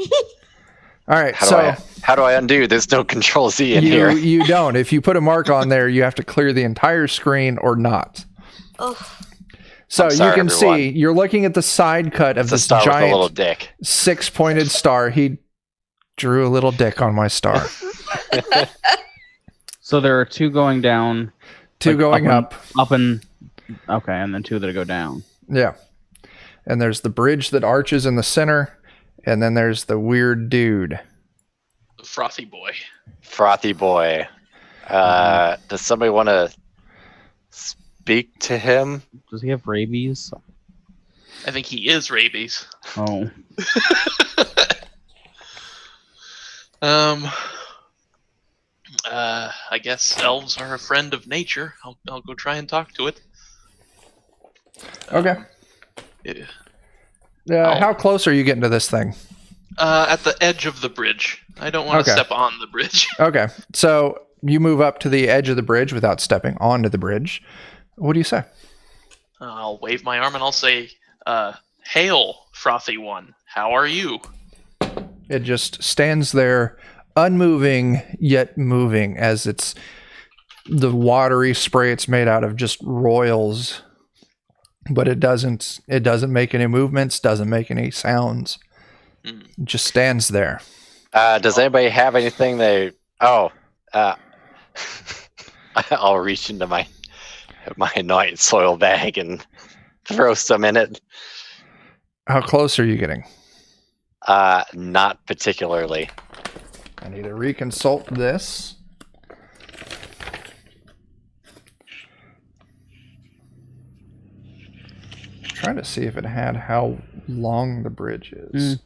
right. How do I undo? There's no Control Z in here. You don't. If you put a mark on there, you have to clear the entire screen or not. Oh. So sorry, you can everyone. see you're looking at the side cut of this With a giant little dick. 6-pointed star. He drew a little dick on my star. So there are 2 going down. 2 going up. And then 2 that go down. Yeah. And there's the bridge that arches in the center, and then there's the weird dude. The frothy boy. Frothy boy. Does somebody want to speak to him? Does he have rabies? I think he is rabies. Oh. I guess elves are a friend of nature. I'll go try and talk to it. Okay. Yeah. How close are you getting to this thing? At the edge of the bridge. I don't want to Okay. step on the bridge. Okay. So you move up to the edge of the bridge without stepping onto the bridge. What do you say? I'll wave my arm and I'll say, "Hail, frothy one. How are you?" It just stands there, unmoving yet moving, as it's the watery spray it's made out of just roils, but it doesn't make any movements, doesn't make any sounds. It just stands there. Does anybody have anything I'll reach into my annoying soil bag and throw some in it. How close are you getting? Not particularly. I need to reconsult this. Trying to see if it had how long the bridge is.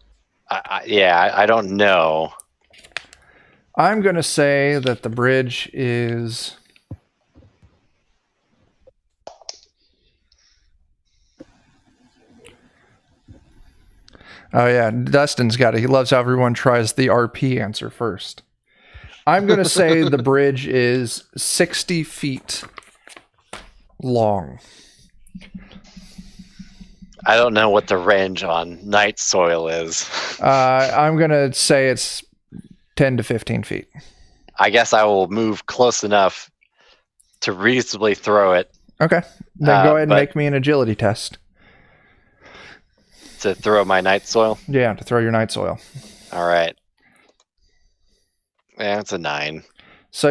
I don't know. I'm going to say that the bridge is Oh yeah, Dustin's got it. He loves how everyone tries the RP answer first. I'm going to say the bridge is 60 feet long. I don't know what the range on night soil is. I'm going to say it's 10 to 15 feet. I guess I will move close enough to reasonably throw it. Okay. Then go ahead and but- make me an agility test. To throw my night soil? Yeah, to throw your night soil. All right. Yeah, it's a 9. So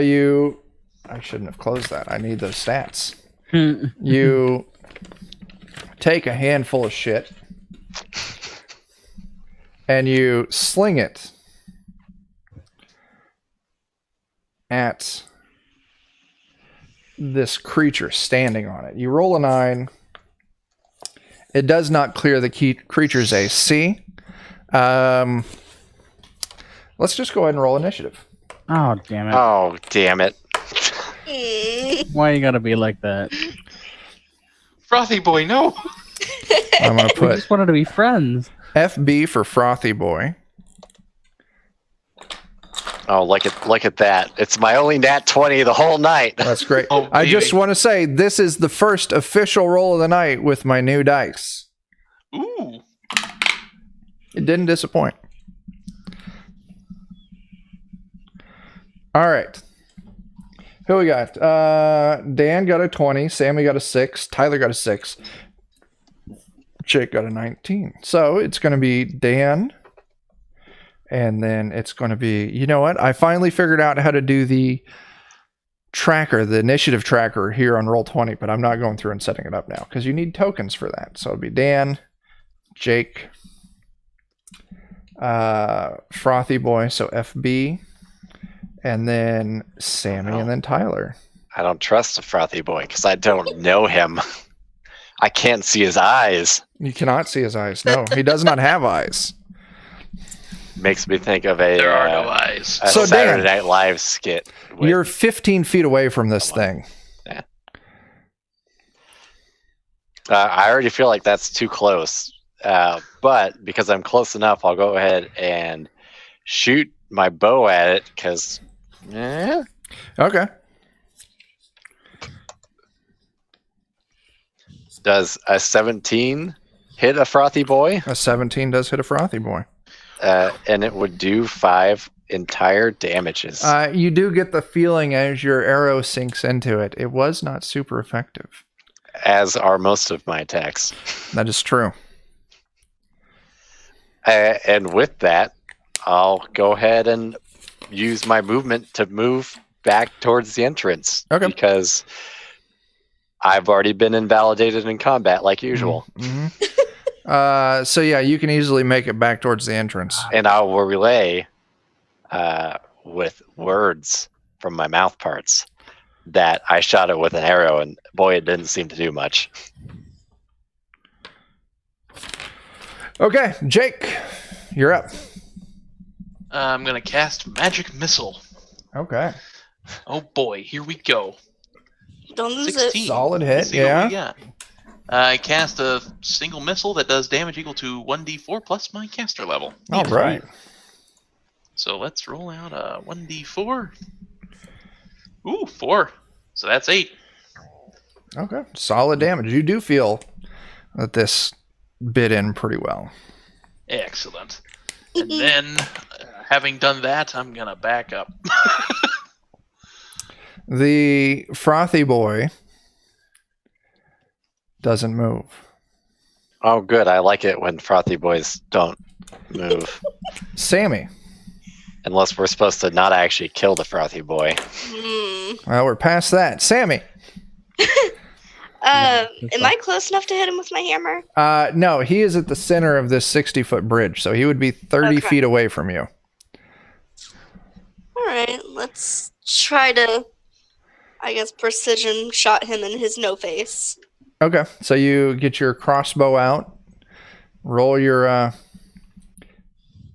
I shouldn't have closed that. I need those stats. You take a handful of shit and you sling it at this creature standing on it. You roll a 9. It does not clear the creature's AC. Let's just go ahead and roll initiative. Oh, damn it. Oh, damn it. Why you gotta be like that? Frothy boy, no. I'm going to We put just wanted to be friends. FB for Frothy Boy. Oh, look at that. It's my only nat 20 the whole night. That's great. Oh, I baby. just want to say this is the first official roll of the night with my new dice. Ooh. It didn't disappoint. All right. Who we got? Dan got a 20. Sammy got a 6. Tyler got a 6. Jake got a 19. So it's going to be Dan. And then it's going to be, you know what? I finally figured out how to do the tracker, the initiative tracker here on Roll20, but I'm not going through and setting it up now because you need tokens for that. So it'll be Dan, Jake, Frothy Boy, so FB, and then Sammy, and then Tyler. I don't trust the Frothy Boy because I don't know him. I can't see his eyes. You cannot see his eyes. No, he does not have eyes. Makes me think of a, There are no eyes. a So, Saturday Dan, Night Live skit. with- You're 15 feet away from this thing. I already feel like that's too close. But because I'm close enough, I'll go ahead and shoot my bow at it because Okay. does a 17 hit a Frothy Boy? A 17 does hit a Frothy Boy. And it would do 5 entire damages. You do get the feeling as your arrow sinks into it. It was not super effective. As are most of my attacks. That is true. And with that, I'll go ahead and use my movement to move back towards the entrance. Okay. Because I've already been invalidated in combat like usual. Mm-hmm. So yeah, you can easily make it back towards the entrance. And I will relay with words from my mouth parts that I shot it with an arrow, and boy, it didn't seem to do much. Okay, Jake, you're up. I'm gonna cast Magic Missile. Okay. Oh boy, here we go. Don't lose 16. it. Solid hit, Let's see what yeah. we got. I cast a single missile that does damage equal to 1d4 plus my caster level. All right. So let's roll out a 1d4. Ooh, 4. So that's 8. Okay. Solid damage. You do feel that this bit in pretty well. Excellent. And then, having done that, I'm going to back up. The Frothy Boy doesn't move. Oh, good. I like it when Frothy Boys don't move. Sammy. Unless we're supposed to not actually kill the Frothy Boy. Well, we're past that. Sammy. Am I close enough to hit him with my hammer? No, he is at the center of this 60-foot bridge, so he would be 30 Okay. feet away from you. All right, let's try to, I guess, precision shot him in his no face. Okay, so you get your crossbow out. Roll your.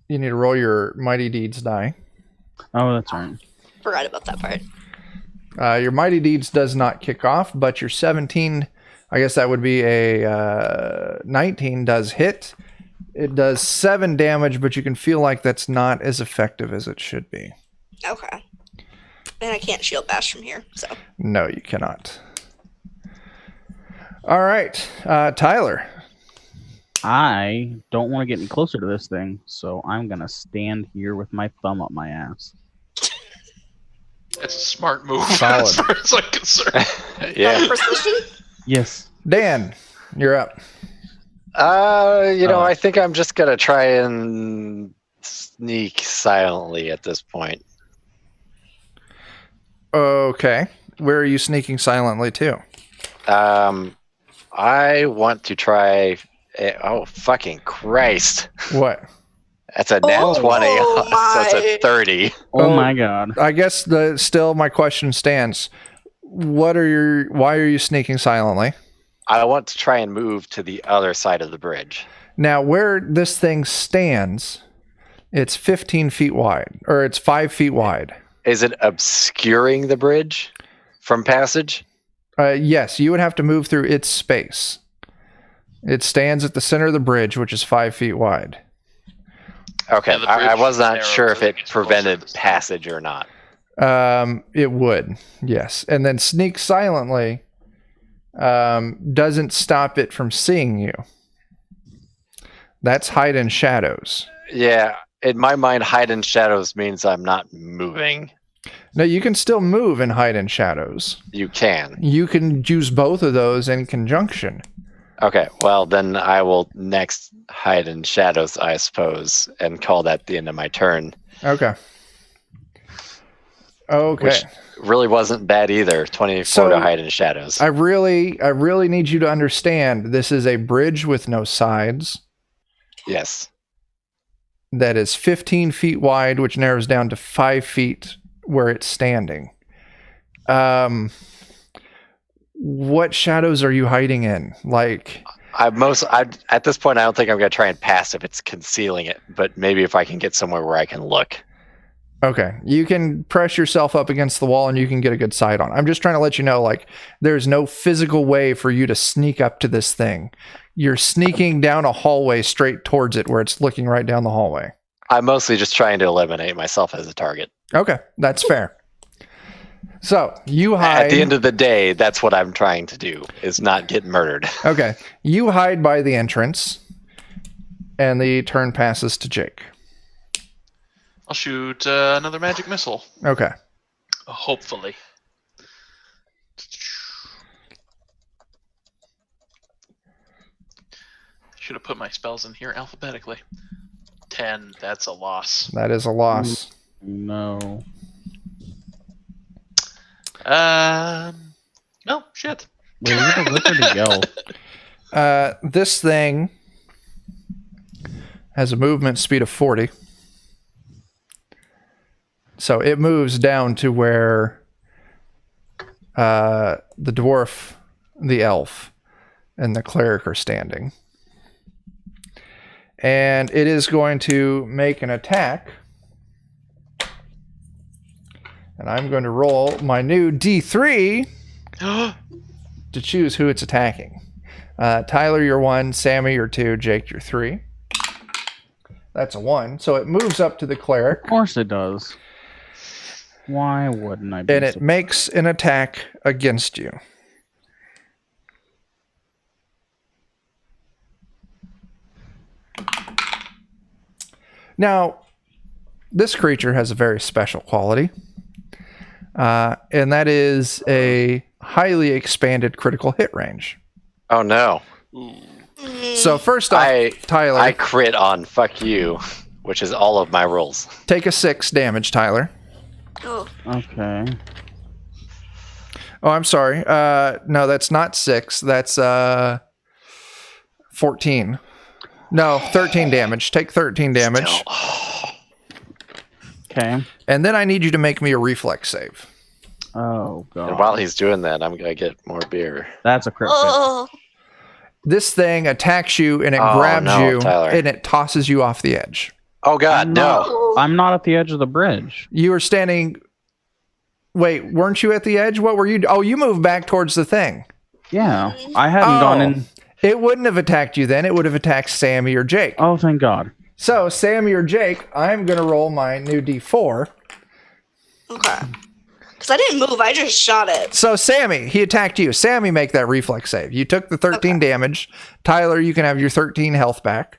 You need to roll your Mighty Deeds die. Oh, that's right. Forgot about that part. Your Mighty Deeds does not kick off, but your 17, I guess that would be a 19, does hit. It does 7 damage, but you can feel like that's not as effective as it should be. Okay. And I can't shield bash from here, so. No, you cannot. All right, Tyler. I don't want to get any closer to this thing, so I'm gonna stand here with my thumb up my ass. That's a smart move Solid. as far as I'm concerned. Yeah. Precision? Yes. Dan, you're up. I think I'm just gonna try and sneak silently at this point. Okay. Where are you sneaking silently to? I want to try. Oh, fucking Christ! What? That's a nat Oh 20. So that's a my. 30. Oh my god. I guess still my question stands. Why are you sneaking silently? I want to try and move to the other side of the bridge. Now, where this thing stands, it's 15 feet wide, or it's 5 feet wide. Is it obscuring the bridge from passage? Yes, you would have to move through its space. It stands at the center of the bridge, which is 5 feet wide. Okay, Yeah, the I bridge was is not narrow, sure so if it it gets closer to prevented the center. passage or not. It would, yes. And then sneak silently doesn't stop it from seeing you. That's hide in shadows. Yeah, in my mind, hide in shadows means I'm not moving. No, you can still move and hide in shadows. You can. You can use both of those in conjunction. Okay, well, then I will next hide in shadows, I suppose, and call that the end of my turn. Okay. Okay. Which really wasn't bad either. 24 So, to hide in shadows. I really need you to understand this is a bridge with no sides Yes. that is 15 feet wide, which narrows down to 5 feet where it's standing. What shadows are you hiding in? Like, At this point, I don't think I'm going to try and pass if it's concealing it, but maybe if I can get somewhere where I can look. okay, you can press yourself up against the wall and you can get a good sight on. I'm just trying to let you know, like, there's no physical way for you to sneak up to this thing. You're sneaking down a hallway straight towards it where it's looking right down the hallway. I'm mostly just trying to eliminate myself as a target. Okay, that's fair. So you hide. At the end of the day, that's what I'm trying to do, is not get murdered. Okay, you hide by the entrance, and the turn passes to Jake. I'll shoot another magic missile. Okay. Hopefully. Should have put my spells in here alphabetically. 10, that's a loss. That is a loss. No. No, shit. Wait, where the wizard to go? This thing has a movement speed of 40. So it moves down to where the dwarf, the elf, and the cleric are standing. And it is going to make an attack. And I'm going to roll my new D3 to choose who it's attacking. Tyler, you're 1. Sammy, you're 2. Jake, you're 3. That's a 1. So it moves up to the cleric. Of course it does. Why wouldn't I be? And it makes an attack against you. Now, this creature has a very special quality. And that is a highly expanded critical hit range. Oh no. So first off, Tyler, I crit on fuck you, which is all of my rolls. take a 6 damage, Tyler. Oh, Okay. Oh, I'm sorry. No, that's not 6. That's 14. No, 13 damage. Take 13 damage. Still- Okay. And then I need you to make me a reflex save. Oh god. And while he's doing that, I'm gonna get more beer. That's a crit fail. oh, This thing attacks you and it Oh, grabs no, you Tyler. and it tosses you off the edge. Oh god, no. oh. I'm not at the edge of the bridge. You were standing. Wait, weren't you at the edge? What were you? Oh, you moved back towards the thing. Yeah. I hadn't gone in. It wouldn't have attacked you then. It would have attacked Sammy or Jake. Oh, thank God. So, Sammy or Jake, I'm going to roll my new D4. Okay. Because I didn't move, I just shot it. So, Sammy, he attacked you. Sammy, make that reflex save. You took the 13 damage. Tyler, you can have your 13 health back.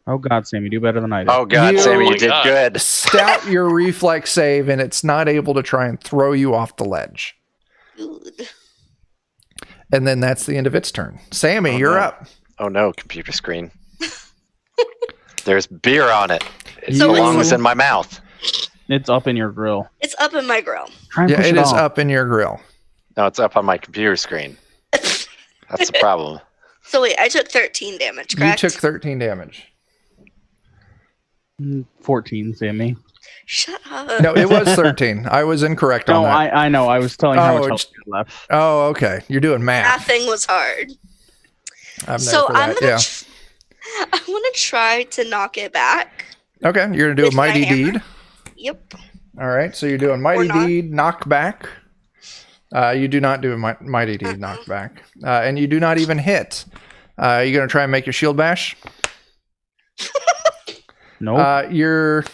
Oh, God, Sammy, do better than I did. Oh God, You- Sammy, Oh my you did God. good. Stout your reflex save, and it's not able to try and throw you off the ledge. Good. And then that's the end of its turn. Sammy, you're no. up. Oh no, computer screen. There's beer on it. It So belongs it's- in my mouth. It's up in your grill. It's up in my grill. Try and Yeah, push it is off. up in your grill. No, it's up on my computer screen. That's the problem. So wait, I took 13 damage, correct? You took 13 damage. 14, Sammy. Shut up. No, it was 13. I was incorrect on No, that. I know. I was telling how Oh, much it's- health you had left. Oh, okay. You're doing math. Nothing was hard. I'm So there for I'm that. gonna, Yeah. I'm gonna try to knock it back. Okay, you're gonna do a with my mighty hammer. deed. Yep. All right, so you're doing mighty not. deed knockback. You do not do a mighty deed knockback, and you do not even hit. You gonna try and make your shield bash? Nope. You're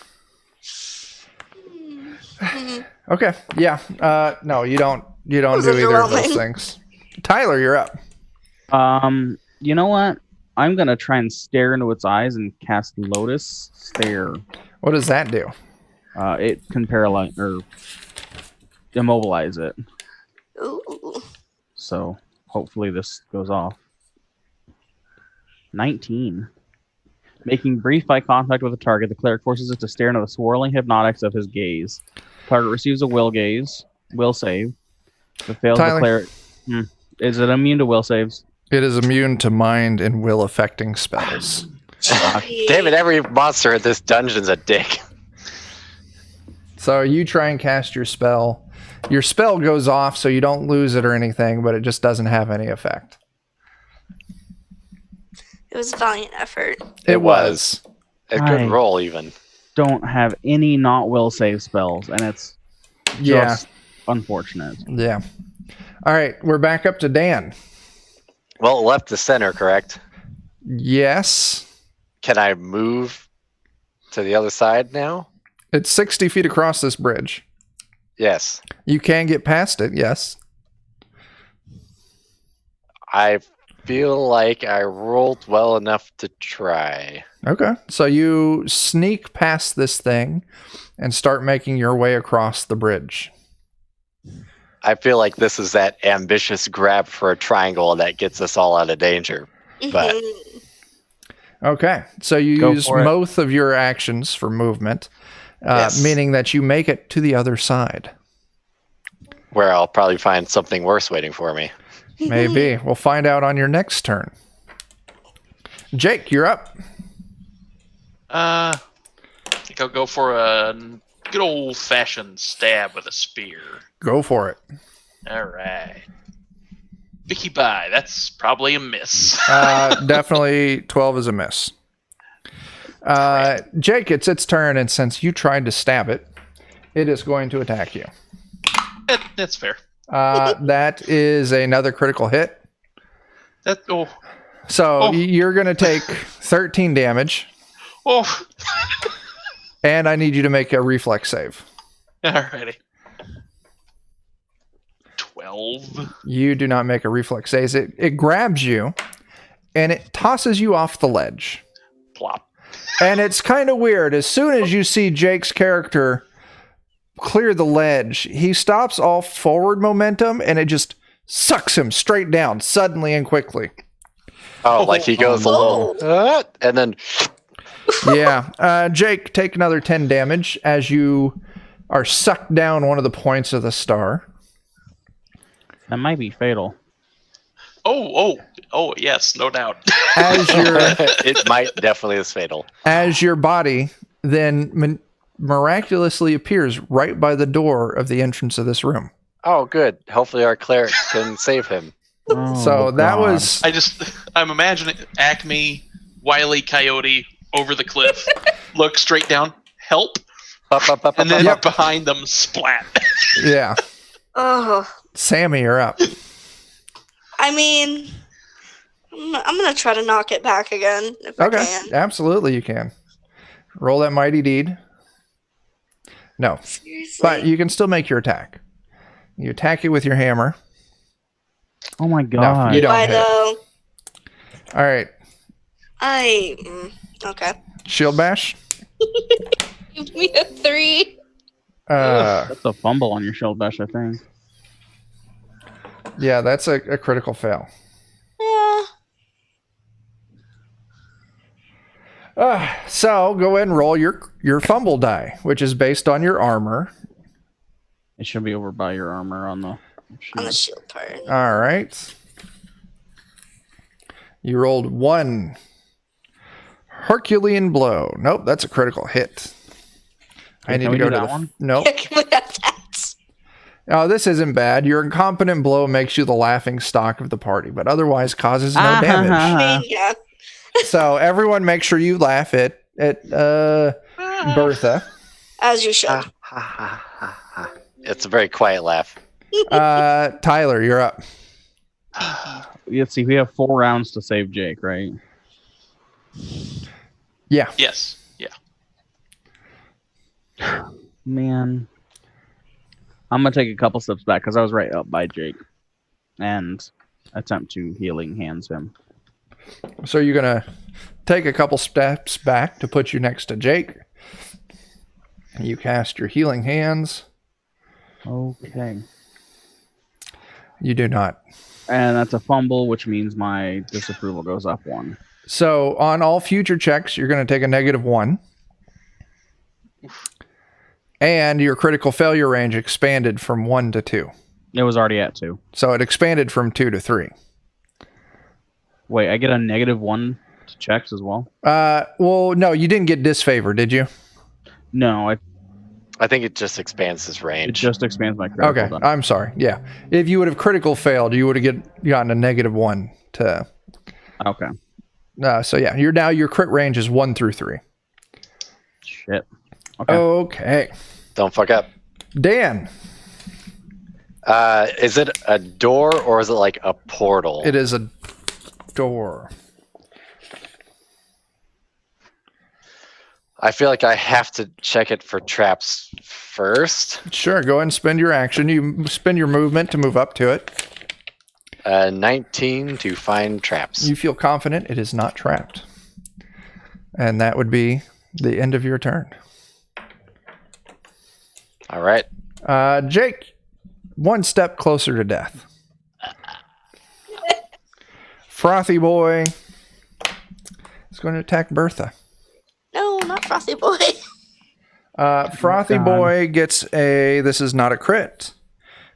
okay. Yeah. No, you don't. You don't Was do either of those overwhelming. things. Tyler, you're up. You know what? I'm gonna try and stare into its eyes and cast Lotus Stare. What does that do? It can paralyze or immobilize it. Ooh. So hopefully this goes off. 19. Making brief eye contact with the target, the cleric forces it to stare into the swirling hypnotics of his gaze. Target receives a will save. If it fails, Tyler. the cleric. Is it immune to will saves? It is immune to mind and will affecting spells. Damn it, every monster in this dungeon's a dick. So you try and cast your spell. Your spell goes off, so you don't lose it or anything, but it just doesn't have any effect. It was a valiant effort. It was. A good I- roll, even. Don't have any not will save spells, and it's Yeah. just unfortunate. Yeah. All right, we're back up to Dan. Well, left to center, correct? Yes. Can I move to the other side now? It's 60 feet across this bridge. Yes. You can get past it, yes. I feel like I rolled well enough to try. Okay. So you sneak past this thing and start making your way across the bridge. I feel like this is that ambitious grab for a triangle that gets us all out of danger. But- Mhm. Okay. So you Go use for it. both of your actions for movement, Yes. meaning that you make it to the other side. Where I'll probably find something worse waiting for me. Maybe. We'll find out on your next turn. Jake, you're up. I think I'll go for a good old fashioned stab with a spear. Go for it. All right. Vicky bye. That's probably a miss. Definitely 12 is a miss. Jake, it's its turn, and since you tried to stab it, it is going to attack you. That's fair. That is another critical hit. Oh. So you're going to take 13 damage, Oh. and I need you to make a reflex save. Alrighty. 12. You do not make a reflex save. It grabs you, and it tosses you off the ledge. Plop. And it's kind of weird. As soon as you see Jake's character clear the ledge, he stops all forward momentum, and it just sucks him straight down suddenly and quickly. Oh, like he goes a little, and then Yeah. Jake, take another 10 damage as you are sucked down one of the points of the star. That might be fatal. Oh, yes, no doubt. As your it might definitely is fatal. as your body then miraculously appears right by the door of the entrance of this room. Oh, good. Hopefully our cleric can save him. Oh, So that God. was I'm imagining Acme, Wile E. Coyote over the cliff, look straight down, help, Up, and then up. behind them, splat. yeah. Oh, Sammy, you're up. I mean, I'm gonna try to knock it back again if I Okay, can. absolutely you can. Roll that mighty deed. No, Seriously. but you can still make your attack. You attack it with your hammer. Oh my god. you don't Why hit. though? All right, Okay. shield bash. Give me a 3. That's a fumble on your shield bash, I think. Yeah, that's a critical fail. Yeah. So go ahead and roll your fumble die, which is based on your armor. It should be over by your armor on the On the shield. shield part. All right. You rolled 1 Herculean blow. Nope, that's a critical hit. I Can need we to go do to that the one? Nope. Can we have that? Oh, this isn't bad. Your incompetent blow makes you the laughing stock of the party, but otherwise causes no damage. I mean, yeah. So everyone make sure you laugh at Bertha. As you should. It's a very quiet laugh. Tyler, you're up. Let's see, we have 4 rounds to save Jake, right? Yeah. Yes. Yeah. Man. I'm going to take a couple steps back because I was right up by Jake. And attempt to healing hands him. So you're going to take a couple steps back to put you next to Jake. You cast your healing hands. Okay. You do not. And that's a fumble, which means my disapproval goes up 1. So on all future checks, you're going to take a -1. And your critical failure range expanded from 1 to 2. It was already at 2. So it expanded from 2 to 3. Wait, I get a -1 to checks as well? Well, no, you didn't get disfavor, did you? No, I think it just expands his it range. just expands my critical. Okay, then. I'm sorry. Yeah. If you would have critical failed, you would have gotten a -1 to... Okay. So yeah, your crit range is 1 through 3. Shit. Okay. Okay. Don't fuck up. Dan, Is it a door or is it like a portal? it is a door. I feel like I have to check it for traps first. Sure, go ahead and spend your action. You spend your movement to move up to it. 19 to find traps. You feel confident it is not trapped. And that would be the end of your turn. All right. Jake, 1 step closer to death. Frothy Boy is going to attack Bertha. No, not Frothy Boy. Frothy Boy gets this is not a crit.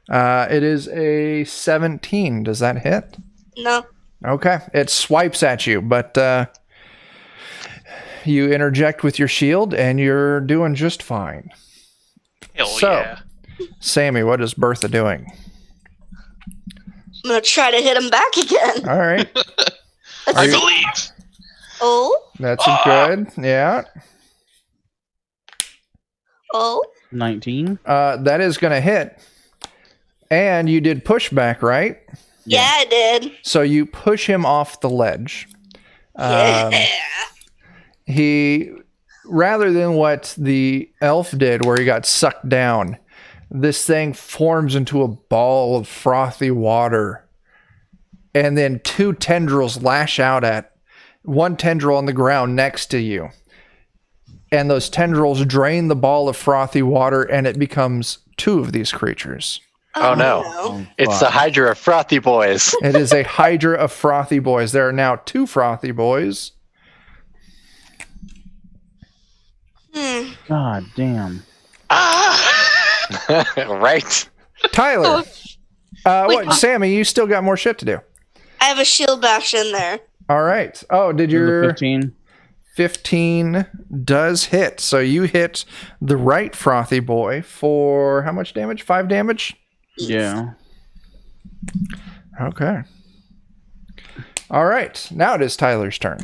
It is a 17. Does that hit? No. Okay. It swipes at you, but you interject with your shield and you're doing just fine. Hell So- yeah. Sammy, what is Bertha doing? I'm gonna try to hit him back again. All right. I you- believe. Oh, That's good. Yeah. oh. 19? That is going to hit. And you did pushback, right? Yeah, I did. So you push him off the ledge. Yeah. He, rather than what the elf did, where he got sucked down, this thing forms into a ball of frothy water. And then 2 tendrils lash out at one tendril on the ground next to you. And those tendrils drain the ball of frothy water, and it becomes 2 of these creatures. Oh, no. Oh, It's the fuck. Hydra of Frothy Boys. It is a hydra of frothy boys. There are now 2 frothy boys. God damn. Right? Tyler. Wait. What, Sammy, you still got more shit to do. I have a shield bash in there. All right. Oh, did There's a your 15? 15 does hit. So you hit the right frothy boy for how much damage? 5 damage? Yeah. Okay. All right. Now it is Tyler's turn.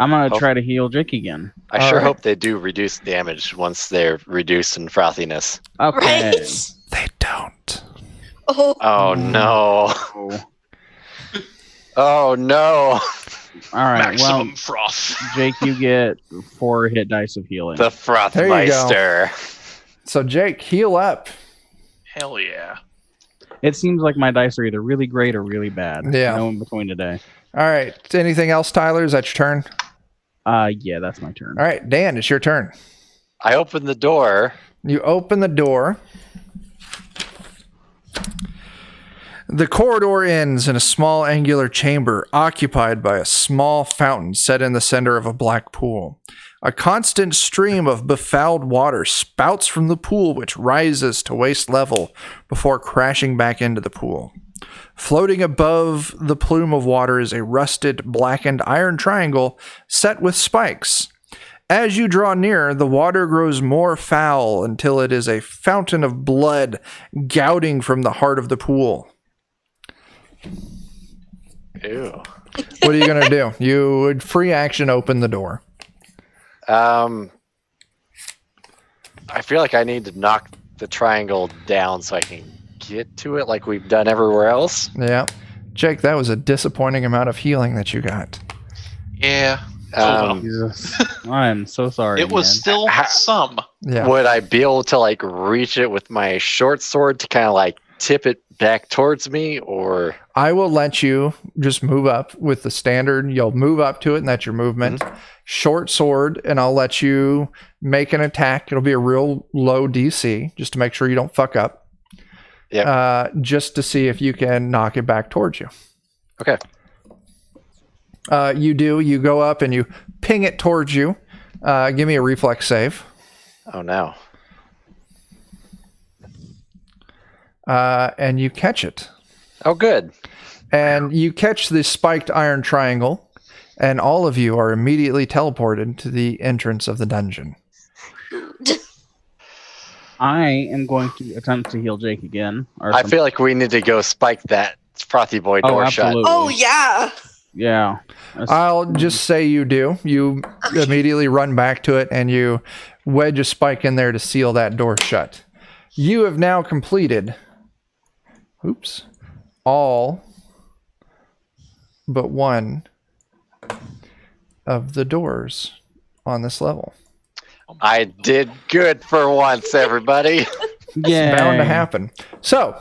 I'm going to Oh. try to heal Jake again. I All sure right. hope they do reduce damage once they're reduced in frothiness. Okay. Right? They don't. Oh, Oh, no. Oh no! All right. Maximum froth. Jake, you get 4 hit dice of healing. The Frothmeister. So Jake, heal up. Hell yeah. It seems like my dice are either really great or really bad. Yeah. No in between today. All right. Anything else, Tyler? Is that your turn? Yeah, that's my turn. All right, Dan, it's your turn. I opened the door. You open the door. The corridor ends in a small angular chamber occupied by a small fountain set in the center of a black pool. A constant stream of befouled water spouts from the pool, which rises to waist level before crashing back into the pool. Floating above the plume of water is a rusted, blackened iron triangle set with spikes. As you draw near, the water grows more foul until it is a fountain of blood gouting from the heart of the pool. Ew. What are you going to do? You would free action open the door. I feel like I need to knock the triangle down so I can get to it like we've done everywhere else. Yeah. Jake, that was a disappointing amount of healing that you got. Yeah. Well. Jesus. I'm so sorry. It was man. still some. Yeah. Would I be able to like reach it with my short sword to kind of like tip it back towards me, or I will let you just move up with the standard. You'll move up to it, and that's your movement. Mm-hmm. Short sword, and I'll let you make an attack. It'll be a real low DC, just to make sure you don't fuck up. Yeah. Just to see if you can knock it back towards you. Okay. You do. You go up and you ping it towards you. Give me a reflex save. Oh no. And you catch it. Oh good. And you catch the spiked iron triangle, and all of you are immediately teleported to the entrance of the dungeon. I am going to attempt to heal Jake again. I feel like we need to go spike that frothy boy door shut. absolutely. Oh, yeah. Yeah. I'll just say you do. You immediately run back to it, and you wedge a spike in there to seal that door shut. You have now completed, all but one of the doors on this level. I did good for once, everybody. Yeah. Bound to happen. So,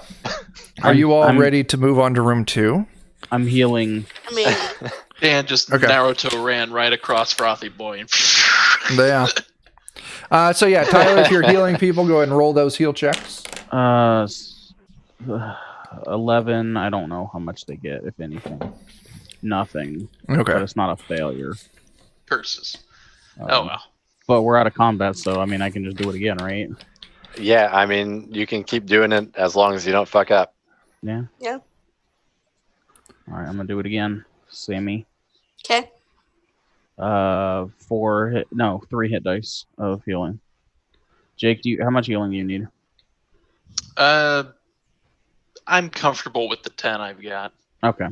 are you all ready to move on to room 2? I'm healing. I mean, Dan just Okay. Naruto ran right across Frothy Boy. And Yeah. So yeah, Tyler, if you're healing people, go ahead and roll those heal checks. 11. I don't know how much they get, if anything. Nothing. Okay. But it's not a failure. curses. Um, Oh well. But we're out of combat, so I mean, I can just do it again, right? Yeah, I mean, you can keep doing it as long as you don't fuck up. Yeah. Yeah. All right, I'm gonna do it again. Sammy. Okay. 3 hit dice of healing. Jake, how much healing do you need? I'm comfortable with the 10 I've got. Okay.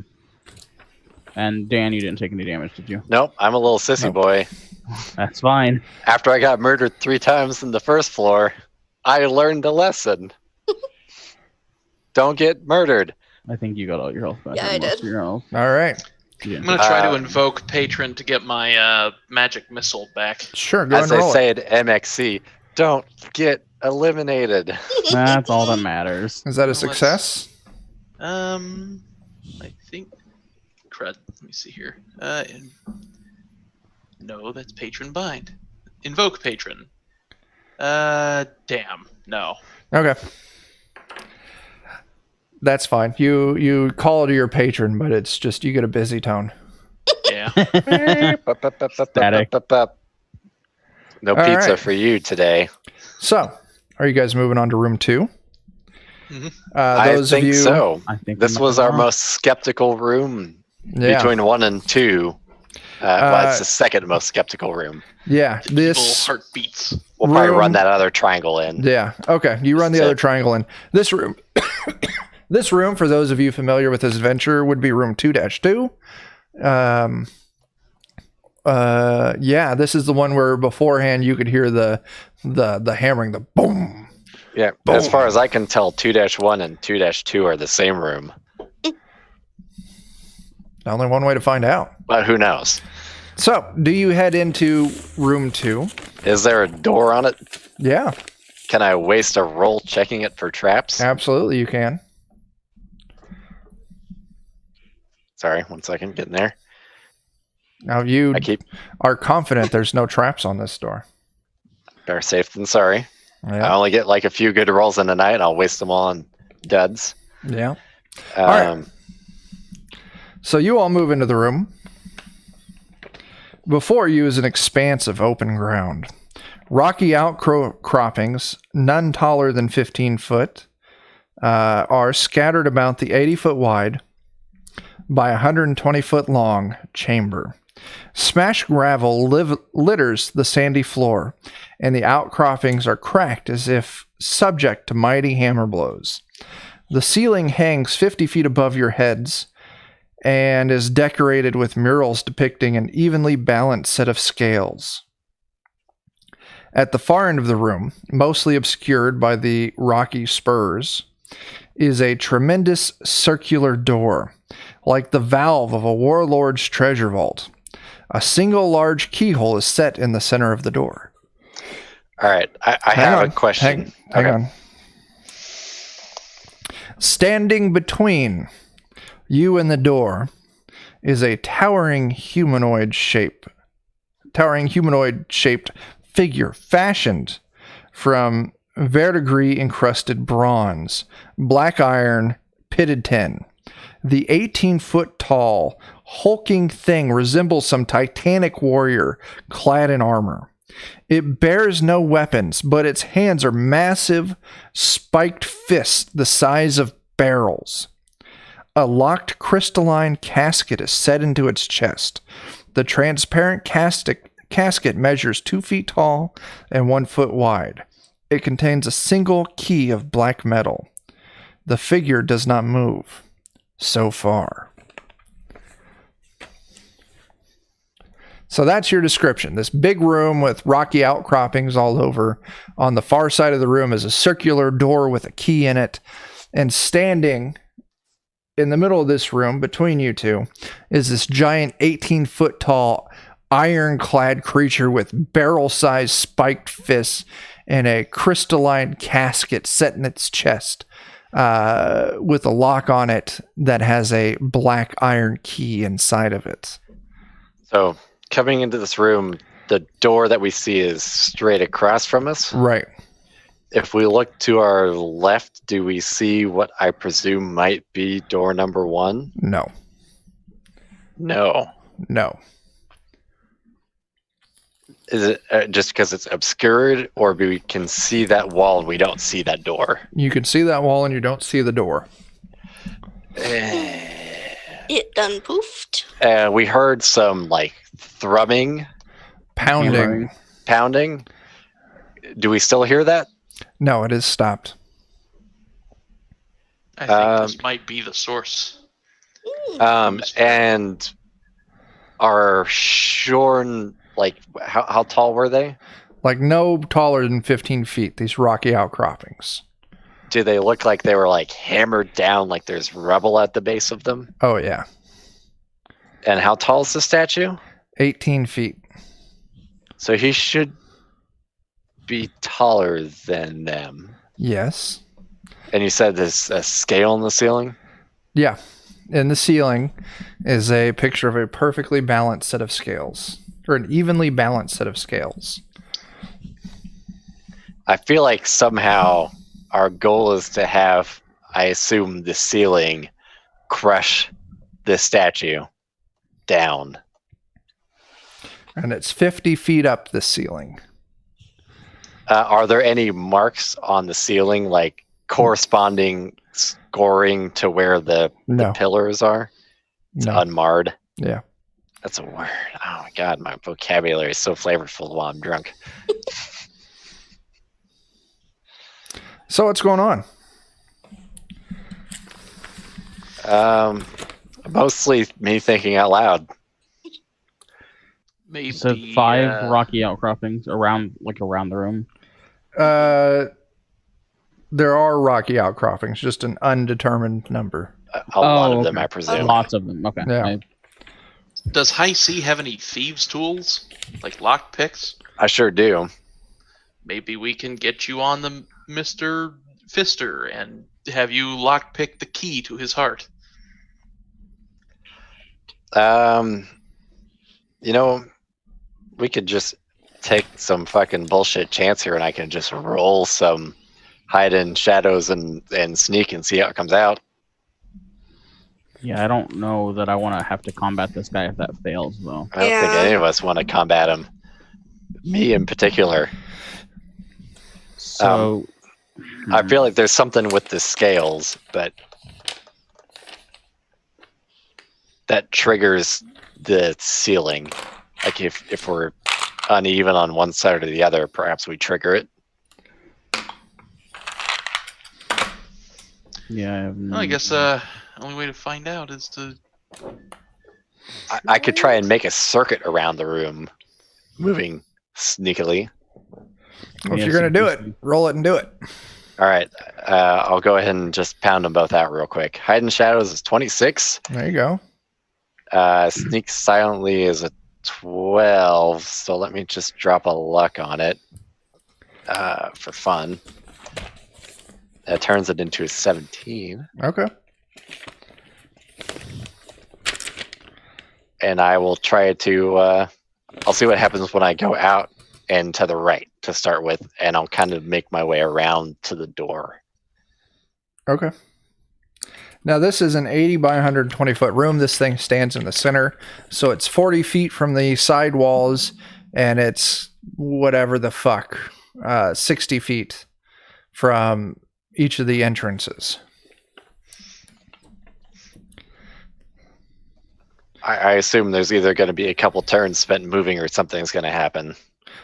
And Dan, you didn't take any damage, did you? Nope, I'm a little sissy Nope. boy. That's fine. After I got murdered 3 times in the first floor, I learned a lesson. Don't get murdered. I think you got all your health back. Yeah, or I most did. of Your health. All right. You I'm didn't. gonna try to Uh, invoke Patron to get my magic missile back. Sure, go As and they roll it. say at MXC, don't get eliminated. That's all that matters. Is that a Let's- success? I think. Crud. Let me see here. No, that's Patron bind. Invoke Patron. Damn. No. Okay. That's fine. You call to your patron, but it's just you get a busy tone. Yeah. Static. No All pizza right. for you today. So, are you guys moving on to room 2? Mhm. I Those think of you, so. I think This I'm was not our wrong. most skeptical room yeah, between 1 and 2. Well, it's the second most skeptical room. yeah. Evil This heartbeats. We'll probably Room- run that other triangle in. Yeah. Okay. You run the So- other triangle in. This room this room, for those of you familiar with this adventure, would be room 2-2. Yeah, this is the one where beforehand you could hear the hammering, the boom. Yeah, Boom. as far as I can tell, 2-1 and 2-2 are the same room. Only one way to find out. But who knows? So, do you head into room 2? Is there a door on it? Yeah, Can I waste a roll checking it for traps? absolutely you can. Sorry, 1 second, getting there. Now, you I keep are confident there's no traps on this door. better safe than sorry. I Yeah. only get like a few good rolls in a night. I'll waste them all on duds. Yeah. right. So you all move into the room. Before you is an expanse of open ground. Rocky outcroppings, none taller than 15 foot, are scattered about the 80 foot wide by 120 foot long chamber. Smashed gravel litters the sandy floor, and the outcroppings are cracked as if subject to mighty hammer blows. The ceiling hangs 50 feet above your heads and is decorated with murals depicting an evenly balanced set of scales. At the far end of the room, mostly obscured by the rocky spurs, is a tremendous circular door, like the valve of a warlord's treasure vault. A single large keyhole is set in the center of the door. All right, I have a question. Hang on. Standing between you and the door is a towering humanoid-shaped figure fashioned from verdigris-encrusted bronze, black iron, pitted tin. The 18-foot-tall, hulking thing resembles some titanic warrior clad in armor. It bears no weapons, but its hands are massive, spiked fists the size of barrels. A locked crystalline casket is set into its chest. The transparent casket measures 2 feet tall and 1 foot wide. It contains a single key of black metal. The figure does not move. So far. So that's your description. This big room with rocky outcroppings all over. On the far side of the room is a circular door with a key in it. And standing in the middle of this room, between you two, is this giant 18-foot tall, ironclad creature with barrel-sized spiked fists and a crystalline casket set in its chest, with a lock on it that has a black iron key inside of it. So, coming into this room, the door that we see is straight across from us. Right. If we look to our left, do we see what I presume might be door number 1? No. No. Is it just because it's obscured, or we can see that wall and we don't see that door? You can see that wall and you don't see the door. It done poofed. We heard some like thrumming, Pounding. pounding. Do we still hear that? No, it is stopped. I think this might be the source. And are shorn, like, how tall were they? Like no taller than 15 feet, these rocky outcroppings. Do they look like they were like hammered down, like there's rubble at the base of them? Oh, yeah. And how tall is the statue? 18 feet. So he should be taller than them. Yes. And you said there's a scale in the ceiling? Yeah. In the ceiling is a picture of a perfectly balanced set of scales, or an evenly balanced set of scales. I feel like somehow our goal is to have, I assume, the ceiling crush the statue down. And it's 50 feet up the ceiling. Are there any marks on the ceiling, like corresponding scoring to where the pillars are? It's unmarred. Yeah. That's a word. Oh my god, my vocabulary is so flavorful while I'm drunk. So what's going on? Mostly me thinking out loud. Maybe So 5 rocky outcroppings around the room. There are rocky outcroppings, just an undetermined number. A lot of okay. them, I presume. Lots of them. Okay. Yeah. I Does High C have any thieves' tools, like lock picks? I sure do. Maybe we can get you on the Mr. Fister and have you lockpick the key to his heart. You know, we could just take some fucking bullshit chance here, and I can just roll some hide in shadows and sneak and see how it comes out. Yeah, I don't know that I want to have to combat this guy if that fails, though. I don't think any of us want to combat him. Me in particular. So, I feel like there's something with the scales, but that triggers the ceiling. Like if we're uneven on one side or the other, perhaps we trigger it. yeah. Well, I guess only way to find out is to. I could try and make a circuit around the room, moving sneakily. Well, if you're going to do it, roll it and do it. All right, I'll go ahead and just pound them both out real quick. Hide in shadows is 26. There you go. Sneak silently is a 12. So let me just drop a luck on it for fun. That turns it into a 17. Okay. And I will try to. I'll see what happens when I go out and to the right to start with, and I'll kind of make my way around to the door. Okay. Now, this is an 80 by 120 foot room. This thing stands in the center. So it's 40 feet from the side walls, and it's whatever the fuck, 60 feet from each of the entrances. I assume there's either going to be a couple turns spent moving or something's going to happen.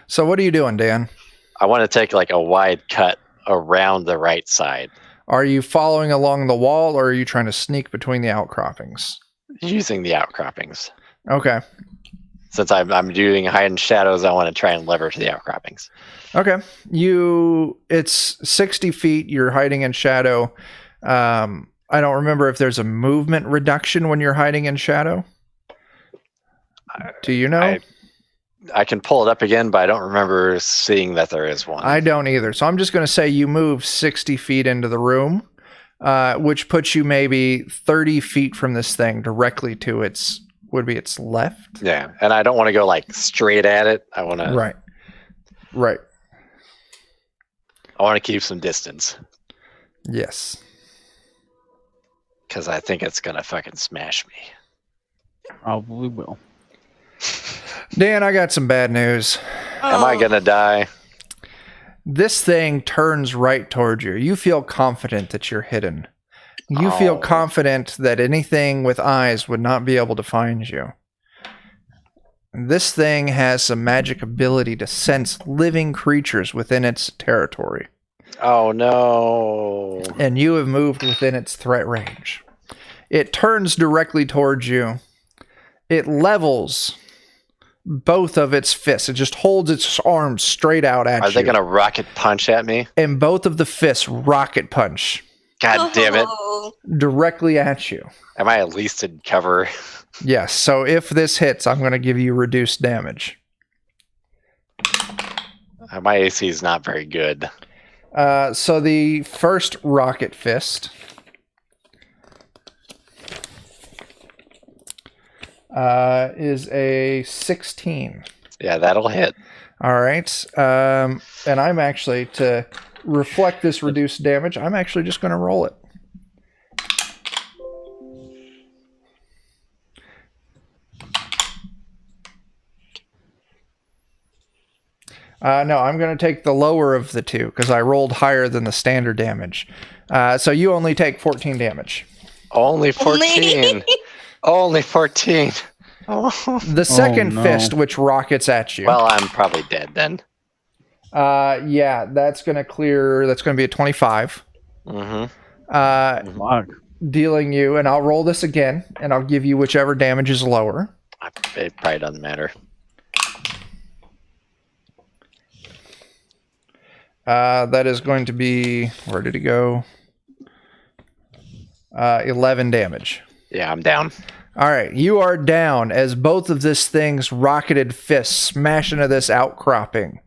So what are you doing, Dan? I want to take like a wide cut around the right side. Are you following along the wall, or are you trying to sneak between the outcroppings? Using the outcroppings. Okay. Since I'm doing hide in shadows, I want to try and lever to the outcroppings. Okay. It's 60 feet. You're hiding in shadow. I don't remember if there's a movement reduction when you're hiding in shadow. Do you know? I can pull it up again, but I don't remember seeing that there is one. I don't either. So I'm just going to say you move 60 feet into the room, which puts you maybe 30 feet from this thing directly to its left. Yeah, and I don't want to go like straight at it. I want to. Right. I want to keep some distance Yes. because I think it's gonna fucking smash me. Probably will. Dan, I got some bad news. Am I gonna die? This thing turns right towards you. You feel confident that you're hidden. You feel confident that anything with eyes would not be able to find you. This thing has some magic ability to sense living creatures within its territory. Oh no. And you have moved within its threat range. It turns directly towards you. It levels both of its fists. It just holds its arms straight out at you. Are they gonna rocket punch at me? And both of the fists rocket punch God damn it. Oh, directly at you. Am I at least in cover? Yes, so if this hits, I'm going to give you reduced damage. My AC is not very good. So the first rocket fist is a 16. Yeah, that'll hit. All right. And I'm actually, to reflect this reduced damage, I'm actually just going to roll it. No, I'm going to take the lower of the two because I rolled higher than the standard damage. So you only take 14 damage. Only 14. Only 14. Oh. The second fist, which rockets at you. Well, I'm probably dead then. Yeah, that's going to clear. That's going to be a 25. Mm-hmm. Dealing you, and I'll roll this again, and I'll give you whichever damage is lower. It probably doesn't matter. That is going to be, where did it go? 11 damage. Yeah, I'm down. All right, you are down as both of this thing's rocketed fists smash into this outcropping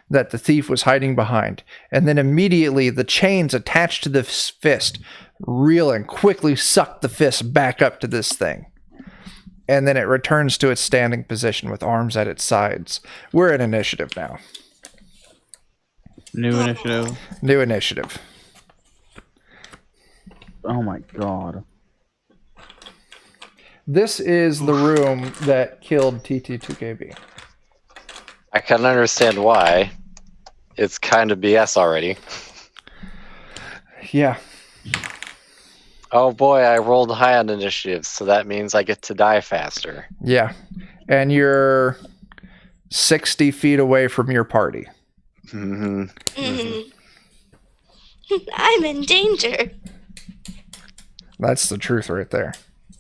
that the thief was hiding behind. And then immediately the chains attached to this fist reel and quickly suck the fist back up to this thing. And then it returns to its standing position with arms at its sides. We're in initiative now. New initiative. New initiative. Oh my god. This is the room that killed TT2KB. I can understand why. It's kind of BS already. Yeah. Oh boy, I rolled high on initiative, so that means I get to die faster. Yeah. And you're 60 feet away from your party. Mm-hmm. I'm in danger. That's the truth right there.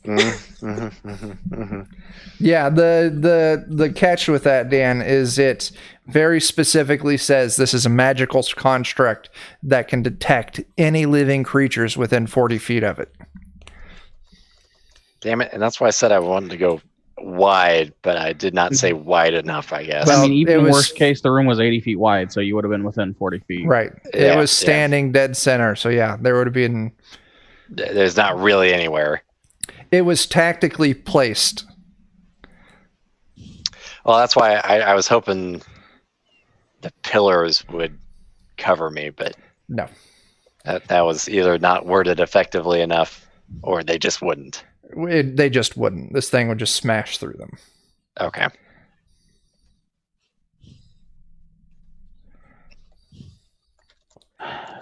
Mm-hmm. Yeah, the catch with that, Dan, is it very specifically says this is a magical construct that can detect any living creatures within 40 feet of it. Damn it, and that's why I said I wanted to go wide, but I did not say wide enough, I guess. Well, I mean, it even was- worst case, the room was 80 feet wide, so you would have been within 40 feet. Right. Yeah, It was standing dead center, so yeah, there would have been... There's not really anywhere. It was tactically placed. Well, that's why I was hoping the pillars would cover me, but No. that was either not worded effectively enough or they just wouldn't. They just wouldn't. This thing would just smash through them. Okay.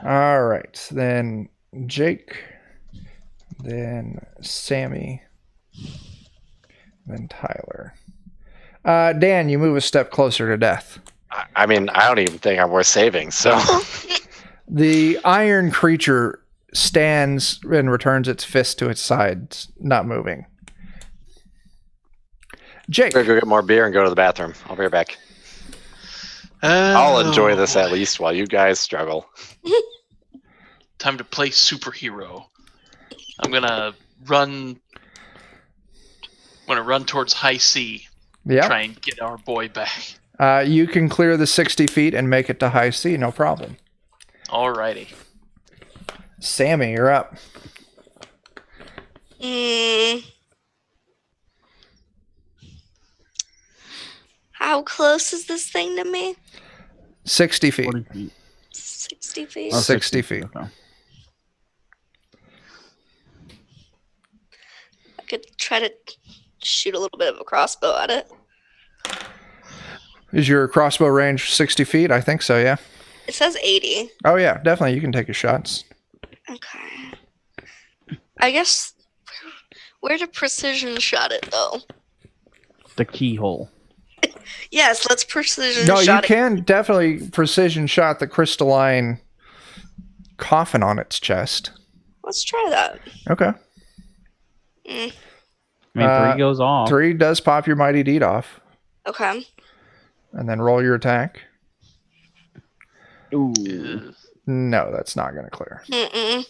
All right. Then Jake. Then Sammy. Then Tyler. Dan, you move a step closer to death. I mean, I don't even think I'm worth saving, so... The iron creature stands and returns its fist to its side, not moving. Jake. I'm gonna go get more beer and go to the bathroom. I'll be right back. I'll enjoy this at least while you guys struggle. Time to play superhero. I'm gonna run towards high C. Yeah. Try and get our boy back. You can clear the 60 feet and make it to high C, no problem. Alrighty. Sammy, you're up. How close is this thing to me? 60 feet. 40 feet. 60 feet. Oh, 60 feet. Okay. I could try to shoot a little bit of a crossbow at it. Is your crossbow range 60 feet? I think so, yeah. It says 80. Oh, yeah, definitely. You can take your shots. Okay. I guess where to precision shot it though? The keyhole. Yes, let's precision No, you shot it. can definitely precision shot the crystalline coffin on its chest. Let's try that. Okay. Mm, I mean, 3 goes off. 3 does pop your mighty deed off. okay. And then roll your attack. Ooh. No, that's not going to clear. Mm-mm.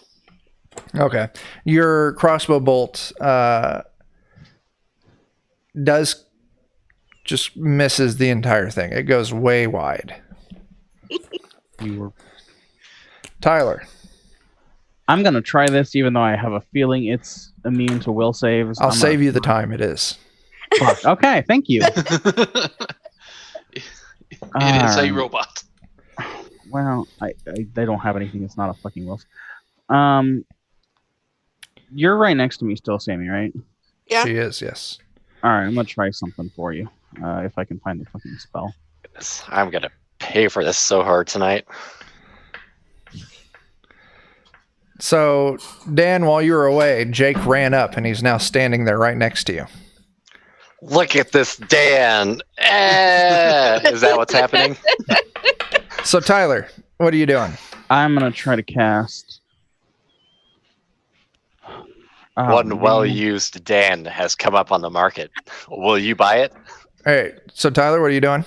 Okay. Your crossbow bolt does just misses the entire thing. It goes way wide. You were... Tyler, I'm going to try this, even though I have a feeling it's immune to will saves. I'll save you the time. It is. Fuck. Okay, thank you. It is a robot. Well, they don't have anything that's not a fucking will. You're right next to me still, Sammy, right? Yeah. She is, yes. All right, I'm going to try something for you, if I can find the fucking spell. I'm gonna pay for this so hard tonight. So, Dan, while you were away, Jake ran up and he's now standing there right next to you. Look at this Dan. Is that what's happening? So, Tyler, what are you doing? I'm going to try to cast... One well-used Dan has come up on the market. Will you buy it? All right. So, Tyler, what are you doing?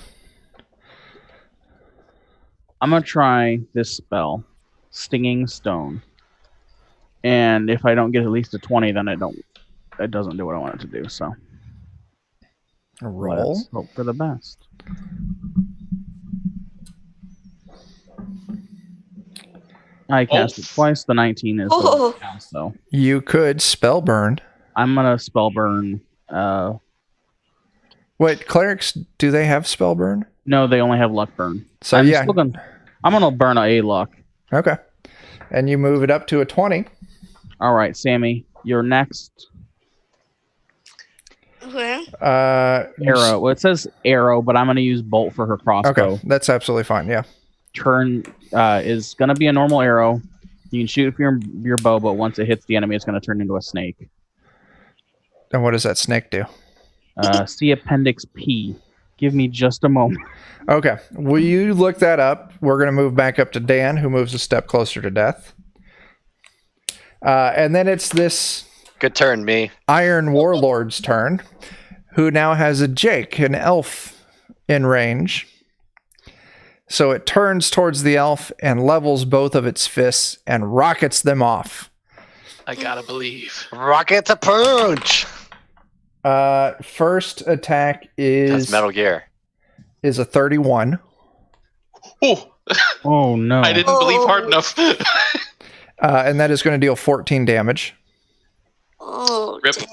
I'm going to try this spell, Stinging Stone. And if I don't get at least a 20, then I don't it doesn't do what I want it to do. So Roll. let's hope for the best. I cast it twice. The 19 is the cast, so You could spell burn. I'm gonna spell burn. Wait, clerics, do they have spell burn? No, they only have luck burn. So I'm yeah. I'm gonna burn a luck. Okay. And you move it up to a 20. All right, Sammy, you're next. Okay. Arrow. Well, it says arrow, but I'm gonna use bolt for her crossbow. Okay, that's absolutely fine. Yeah. Turn is gonna be a normal arrow. You can shoot with your bow, but once it hits the enemy, it's gonna turn into a snake. And what does that snake do? See Appendix P. Give me just a moment. Okay. Will you look that up? We're going to move back up to Dan, who moves a step closer to death. And then it's this Good turn, me. Iron Warlord's turn, who now has a Jake, an elf, in range. So it turns towards the elf and levels both of its fists and rockets them off. I gotta believe. Rocket to punch. First attack That's is Metal Gear. a 31. Oh, Oh no! I didn't believe hard enough. And that is going to deal 14 damage. Oh, Rip. dang.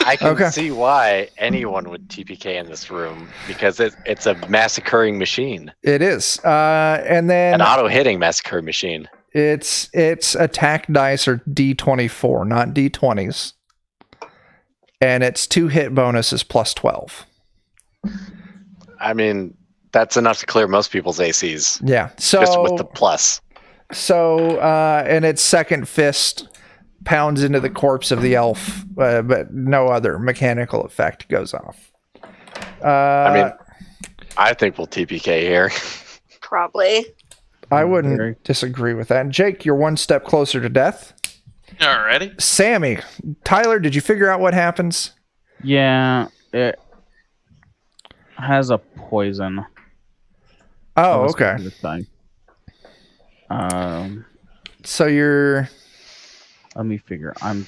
I can Okay. see why anyone would TPK in this room because it's a massacring machine, It is. And then an auto-hitting massacre machine. its attack dice are D24, not D20s. And its 2 hit bonus is plus 12. I mean, that's enough to clear most people's ACs Yeah. just with the plus. And its second fist pounds into the corpse of the elf, but no other mechanical effect goes off. I mean, I think we'll TPK here. Probably. I wouldn't disagree with that. Jake, you're one step closer to death. Alrighty. Sammy, Tyler, did you figure out what happens? Yeah, it has a poison. Oh, okay. So you're... Let me figure. I'm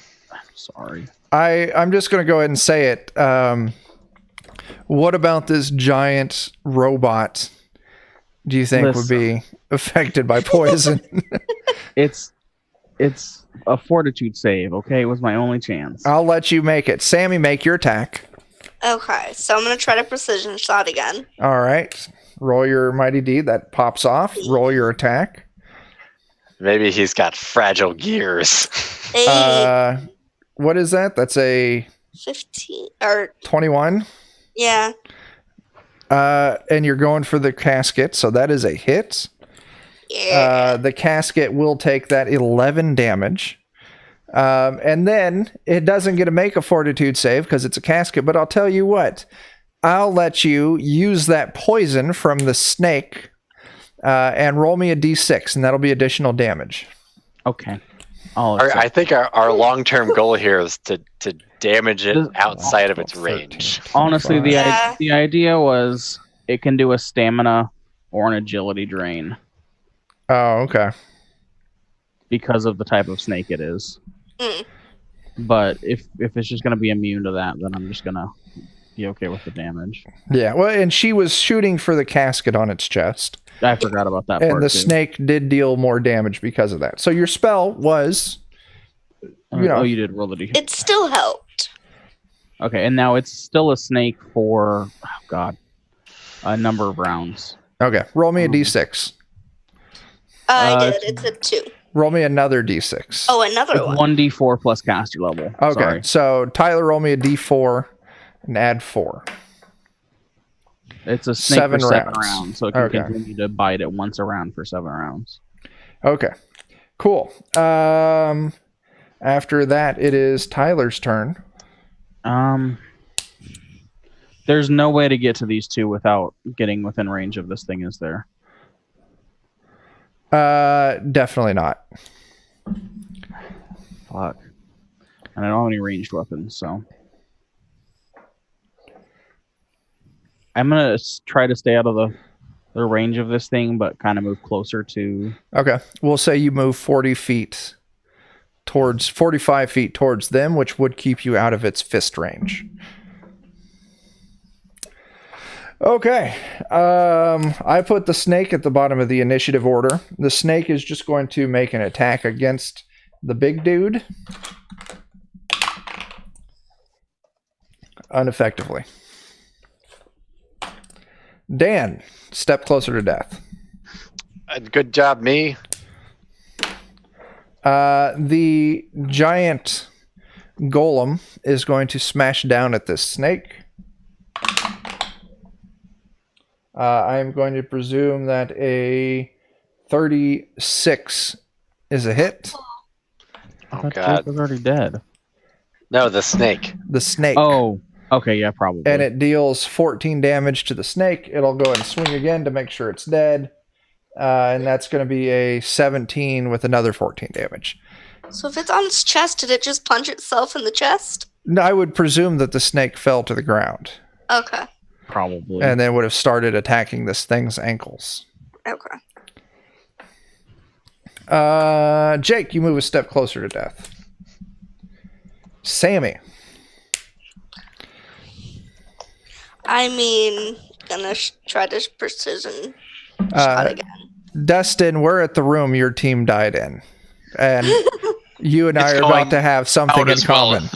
sorry. I'm just going to go ahead and say it. What about this giant robot do you think would be affected by poison? It's a fortitude save, okay? It was my only chance. I'll let you make it. Sammy, make your attack. Okay, so I'm going to try to precision shot again. All right. Roll your mighty D. That pops off. Roll your attack. Maybe he's got fragile gears. Hey, What is that? That's a 15, or, 21. yeah. And you're going for the casket, so that is a hit. Yeah. The casket will take that 11 damage. And then it doesn't get to make a fortitude save because it's a casket, but I'll tell you what. I'll let you use that poison from the snake and roll me a d6, and that'll be additional damage. Okay. I think our long-term goal here is to damage it outside of its 13. range. Honestly, Yeah. the idea was it can do a stamina or an agility drain Oh, okay. because of the type of snake it is. Mm. But if it's just going to be immune to that, then I'm just going to be okay with the damage. Yeah, well, and she was shooting for the casket on its chest. I forgot about that part. And the too. snake did deal more damage because of that. So your spell was... Oh, you did roll the d. It still helped. Okay, and now it's still a snake for a number of rounds. Okay, roll me a d6. I did. It's a 2. Roll me another d6. Oh, another It's one. 1d4 plus caster level. Okay, Sorry. so Tyler, roll me a d4 and add 4. It's a snake 7 for 7 rounds. rounds, so it can Okay. continue to bite it once a round for 7 rounds. Okay, cool. After that, it is Tyler's turn. There's no way to get to these two without getting within range of this thing, is there? Definitely not. Fuck. And I don't have any ranged weapons, so I'm gonna try to stay out of the range of this thing, but kind of move closer to. Okay, we'll say you move 40 feet towards 45 feet towards them, which would keep you out of its fist range. Okay. I put the snake at the bottom of the initiative order. The snake is just going to make an attack against the big dude. Ineffectively. Dan, step closer to death. Good job, me. The giant golem is going to smash down at this snake. I'm going to presume that a 36 is a hit. Oh, That God. Jake was already dead. No, the snake. The snake. Oh, okay, yeah, probably. And it deals 14 damage to the snake. It'll go and swing again to make sure it's dead. And that's going to be a 17 with another 14 damage. So if it's on its chest, did it just punch itself in the chest? No, I would presume that the snake fell to the ground Okay. Probably. and then would have started attacking this thing's ankles. Okay. Jake, you move a step closer to death. Sammy. I mean, gonna try to precision shot again. Dustin, we're at the room your team died in. And you and I It's are going about to have something Out in as well. common.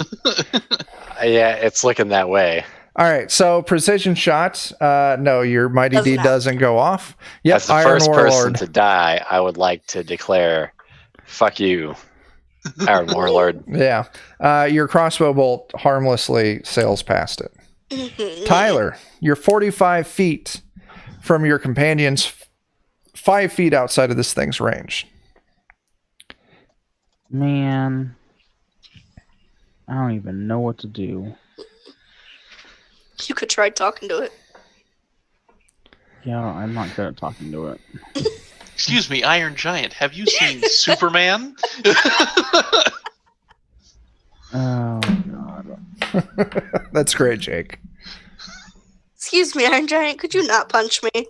Yeah, it's looking that way. All right, so precision shots. No, your mighty Doesn't deed happen. doesn't go off. Yep, As the Iron first person Warlord. to die, I would like to declare, fuck you, Iron Warlord. Yeah. Your crossbow bolt harmlessly sails past it. Mhm. Tyler, you're 45 feet from your companions, 5 feet outside of this thing's range. Man, I don't even know what to do. You could try talking to it. Yeah, I'm not good at talking to it. Excuse me, Iron Giant. Have you seen Superman? Oh, God. That's great, Jake. Excuse me, Iron Giant, could you not punch me?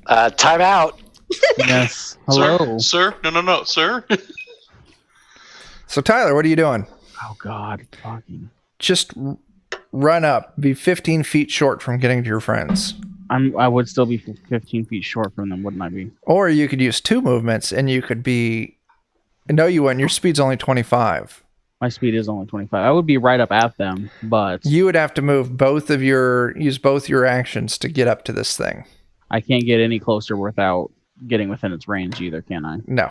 Time out. Yes. Hello. Sir? No, sir. So, Tyler, what are you doing? Oh, God. Fucking. Just run up. Be 15 feet short from getting to your friends. I would still be 15 feet short from them, wouldn't I be? Or you could use 2 movements and you could be... No, you wouldn't. Your speed's only 25. My speed is only 25. I would be right up at them, but You would have to move use both your actions to get up to this thing. I can't get any closer without getting within its range either, can I? No.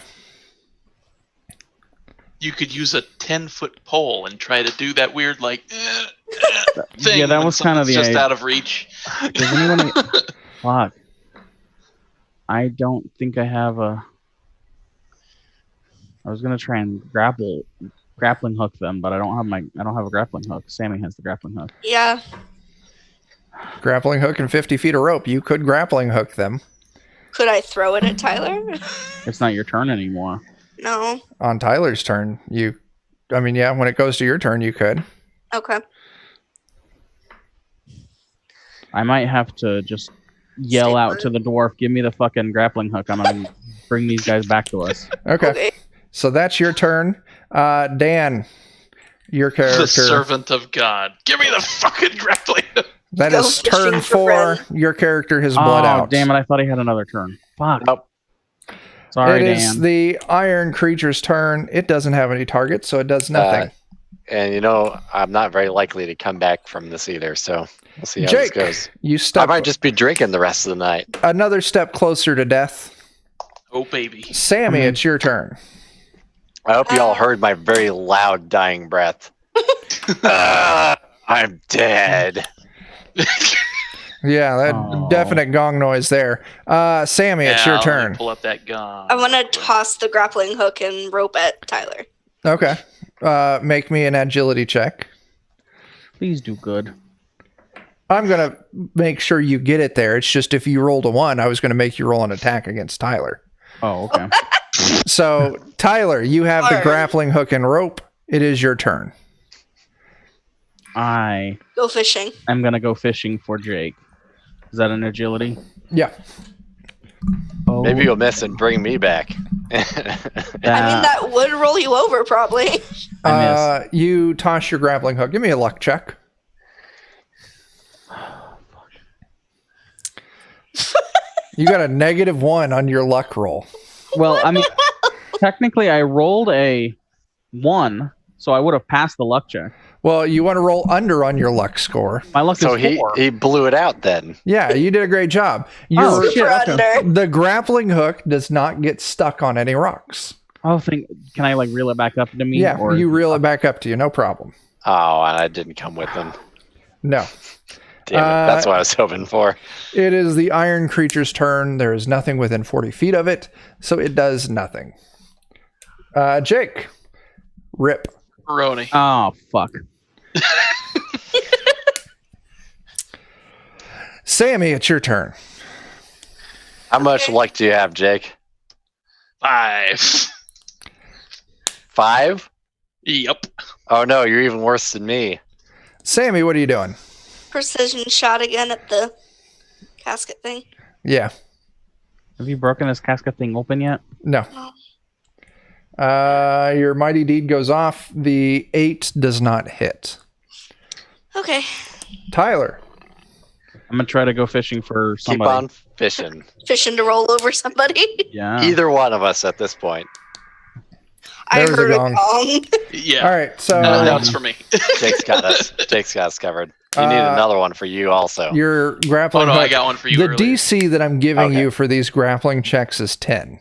You could use a 10-foot pole and try to do that weird, like, thing. Yeah, that when was kind of something's the just idea. out of reach. Does anyone... Fuck. I don't think I have a... I was gonna try and grappling hook them, but I don't have a grappling hook. Sammy has the grappling hook. Yeah. Grappling hook and 50 feet of rope. You could grappling hook them. Could I throw it at Tyler? It's not your turn anymore. No. On Tyler's turn, when it goes to your turn, you could. Okay. I might have to just yell Say out what? to the dwarf, give me the fucking grappling hook. I'm gonna bring these guys back to us. Okay. So that's your turn. Dan, your character. The servant of God. Give me the fucking grappling. That Go is fishing turn for 4. Bren. Your character has bled out. Damn it, I thought he had another turn. Fuck. Nope. Sorry, It is Dan. the iron creature's turn. It doesn't have any targets, so it does nothing. And I'm not very likely to come back from this either, so we'll see how Jake, this goes. you I step might just be drinking the rest of the night. another step closer to death. Oh, baby. Sammy, it's your turn. I hope you all heard my very loud dying breath. I'm dead. Yeah, that Oh. definite gong noise there. Sammy, it's your Now, let me turn. Pull up that gun. I want to toss the grappling hook and rope at Tyler. Okay. Make me an agility check. Please do good. I'm going to make sure you get it there. It's just if you rolled a 1, I was going to make you roll an attack against Tyler. Oh, okay. So, Tyler, you have the Alright. grappling hook and rope. It is your turn. I Go fishing. am gonna go fishing for Jake. Is that an agility? Yeah. Oh, Maybe you'll miss and bring me back. I mean, that would roll you over, probably. I You toss your grappling hook. Give me a luck check. You got a -1 on your luck roll. Well, I mean, technically, I rolled a 1, so I would have passed the luck check. Well, you want to roll under on your luck score. My luck So is 4. he blew it out then. Yeah, you did a great job. Oh, Your, shit. Super okay. under. the grappling hook does not get stuck on any rocks. Can I like reel it back up to me? Yeah, or you reel it back up to you, no problem. Oh, and I didn't come with them. No. Damn it. That's what I was hoping for. It is the iron creature's turn. There is nothing within 40 feet of it, so it does nothing. Jake. Rip. Roni. Oh fuck! Sammy, it's your turn. How much luck do you have, Jake? 5. 5? Yep. Oh no, you're even worse than me. Sammy, what are you doing? Precision shot again at the casket thing. Yeah. Have you broken this casket thing open yet? No. Your mighty deed goes off. The 8 does not hit. Okay. Tyler. I'm gonna try to go fishing for Keep somebody. on fishing. Fishing to roll over somebody. Yeah. Either one of us at this point. I There's a heard a gong. gong. Yeah. All right, so That was for me. Jake's got us. Jake's got us covered. You need another one for you also. your Oh grappling no, hook. I got one for you. The earlier. DC that I'm giving Okay. you for these grappling checks is 10.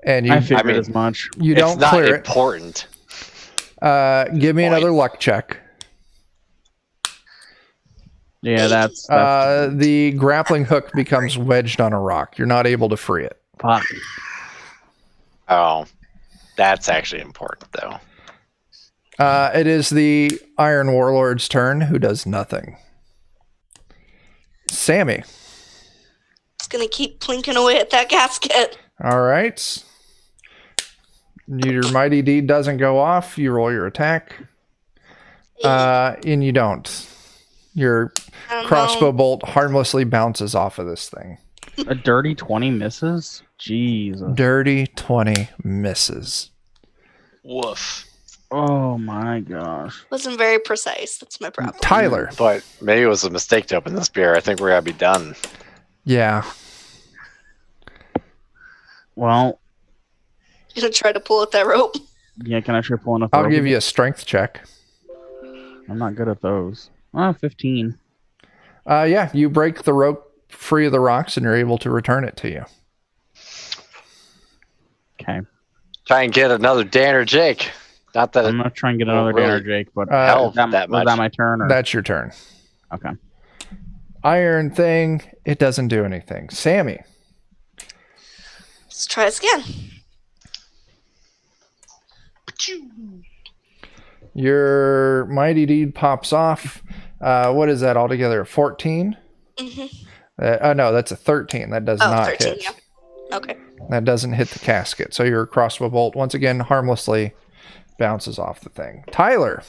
And you I figured mean, as much. you It's don't not clear important. it. Give me another luck check. Yeah, that's The grappling hook becomes wedged on a rock. You're not able to free it. fuck. Oh, that's actually important though. It is the Iron Warlord's turn, who does nothing. Sammy. It's gonna keep plinking away at that casket. All right. Your mighty deed doesn't go off. You roll your attack. And you don't. Your I don't crossbow know. bolt harmlessly bounces off of this thing. A dirty 20 misses. Jesus. Dirty 20 misses. Woof. Oh my gosh. Wasn't very precise. That's my problem. Tyler. But maybe it was a mistake to open this beer. I think we're gonna be done. Yeah. Well, Gonna try to pull at that rope. yeah. Can I try pulling up? I'll give you a strength check. I'm not good at those. 15. Yeah, you break the rope free of the rocks and you're able to return it to you. Okay. Try and get another Dan or Jake. Not that I'm it gonna try and get another Dan or really Jake, but helped was that much. that my turn? Or? That's your turn. Okay. Iron thing, it doesn't do anything. Sammy. Let's try this again. Your mighty deed pops off. What is that altogether? 14? Mm-hmm. No, that's a 13. That does Oh, not 13, hit. yeah. Okay. That doesn't hit the casket. So your crossbow bolt, once again, harmlessly bounces off the thing. Tyler.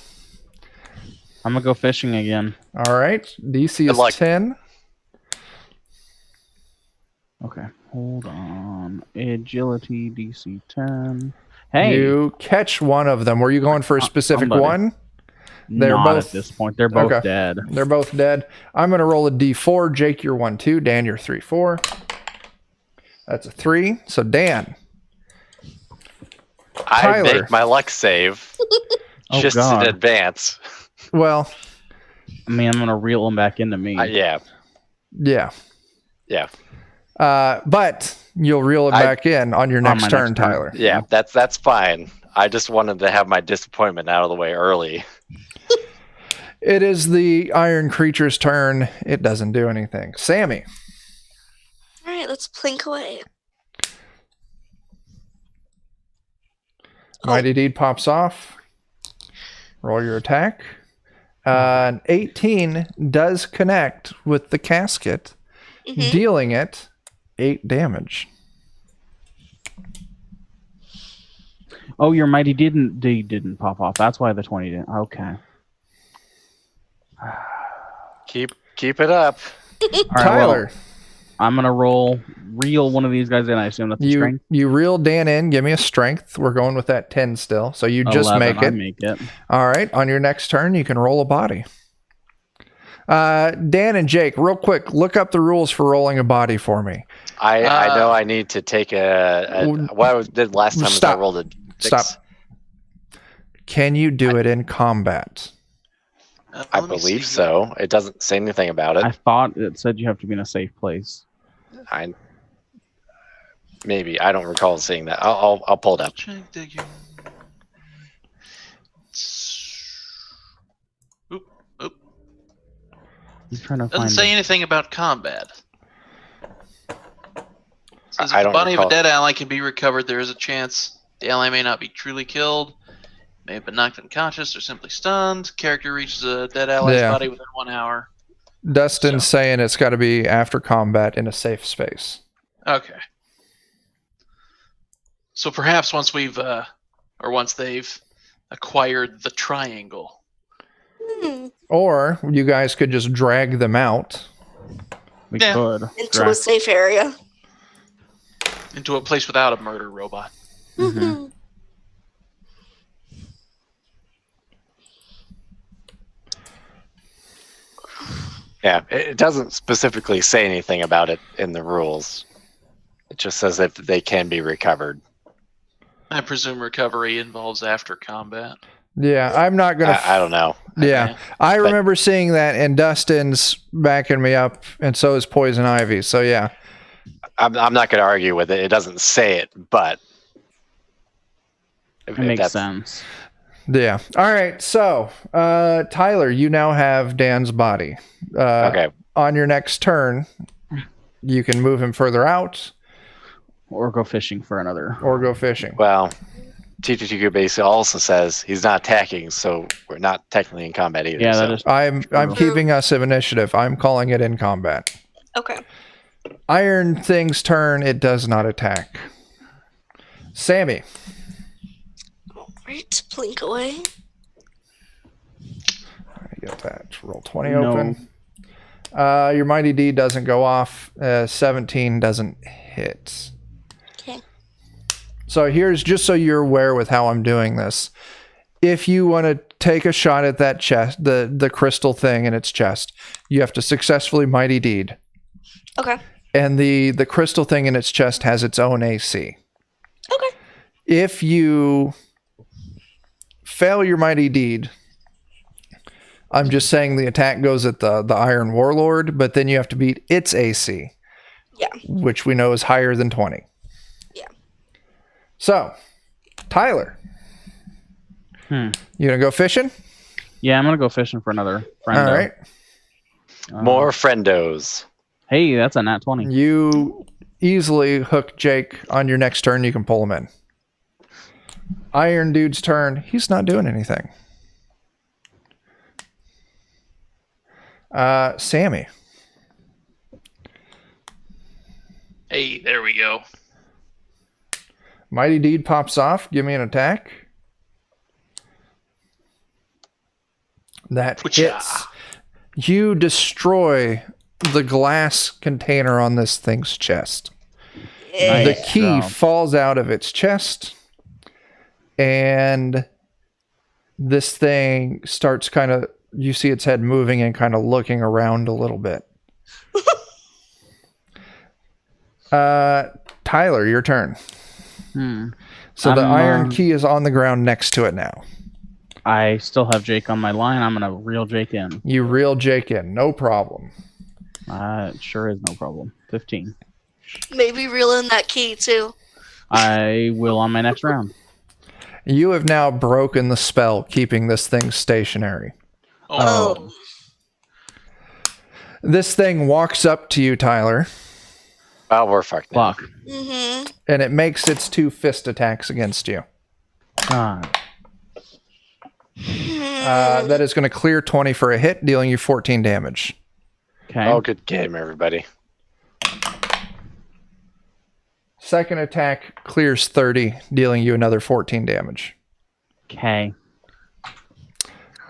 I'm gonna go fishing again. All right. DC Good luck. is 10. Okay. Hold on. Agility DC 10. Hey. You catch one of them. Were you going for a specific somebody. one? They're not both- at this point. They're both Okay. dead. They're both dead. I'm going to roll a d4. Jake, you're 1, 2. Dan, you're 3, 4. That's a 3. So, Dan. I Tyler. make my luck save Oh, just God. in advance. Well, I mean, I'm gonna reel them back into me. Yeah. yeah. Yeah. But you'll reel it back in on your my next next turn, turn. Tyler. Yeah, that's fine. I just wanted to have my disappointment out of the way early. It is the iron creature's turn. It doesn't do anything. Sammy. All right, let's plink away. Mighty Deed pops off. Roll your attack. An 18 does connect with the casket, Mhm. dealing it 8 damage. Oh, your mighty didn't pop off. That's why the 20 didn't. Okay. Keep it up. All right, Tyler. I'm gonna reel one of these guys in. I assume that's a strength. You reel Dan in. Give me a strength. We're going with that 10 still. So you just 11, make I it. make it. All right. On your next turn, you can roll a body. Dan and Jake, real quick, look up the rules for rolling a body for me. I know I need to take what I did last time is I rolled a 6. Stop. Can you do it in combat? I believe so. It doesn't say anything about it. I thought it said you have to be in a safe place. Maybe I don't recall seeing that. I'll pull it up. Oop. I'm trying to Doesn't find say it. anything about combat. Says I if the don't body of recall. a dead ally can be recovered, there is a chance the ally may not be truly killed, may have been knocked unconscious or simply stunned. Character reaches a dead ally's body within 1 hour. Dustin's saying it's got to be after combat in a safe space. Okay. So perhaps once they've acquired the triangle. Or you guys could just drag them out. We could. Into a safe area. Into a place without a murder robot. Mm-hmm. Yeah, it doesn't specifically say anything about it in the rules. It just says that they can be recovered. I presume recovery involves after combat. Yeah, I'm not going I don't know. Yeah, I remember seeing that, and Dustin's backing me up, and so is Poison Ivy. So yeah, I'm not going to argue with it. It doesn't say it, but it makes sense. Yeah. All right. So, Tyler, you now have Dan's body. Okay. On your next turn, you can move him further out, or go fishing for another, or go fishing. Well, TTTQ basically also says he's not attacking, so we're not technically in combat either. Yeah, so. that is. I'm keeping us of initiative. I'm calling it in combat. Okay. Iron Thing's turn. It does not attack. Sammy. Alright, blink away. I get that. Roll 20 open. Your Mighty D doesn't go off. 17 doesn't hit. Okay. So here's just so you're aware with how I'm doing this. If you want to take a shot at that chest, the crystal thing in its chest, you have to successfully Mighty Deed. Okay. And the crystal thing in its chest has its own AC. Okay. If you fail your Mighty Deed, I'm just saying the attack goes at the Iron Warlord, but then you have to beat its AC. Yeah. Which we know is higher than 20. Yeah. So, Tyler. You gonna go fishing? Yeah, I'm gonna go fishing for another friend. All right. More friendos. Hey, that's a nat 20. You easily hook Jake on your next turn. You can pull him in. Iron Dude's turn. He's not doing anything. Sammy. Hey, there we go. Mighty Deed pops off. Give me an attack. That hits. You destroy the glass container on this thing's chest. Yeah. The key falls out of its chest, and this thing starts kind of, you see its head moving and kind of looking around a little bit. Tyler, your turn. So the iron key is on the ground next to it now. I still have Jake on my line. I'm gonna reel Jake in. You reel Jake in, no problem. It sure is no problem. 15. Maybe reel in that key too. I will on my next round. You have now broken the spell, keeping this thing stationary. Oh. This thing walks up to you, Tyler. Oh, we're fucked now. Fuck. Mm-hmm. And it makes its 2 fist attacks against you. God. That is going to clear 20 for a hit, dealing you 14 damage. Okay. Oh, good game, everybody. Second attack clears 30, dealing you another 14 damage. Okay.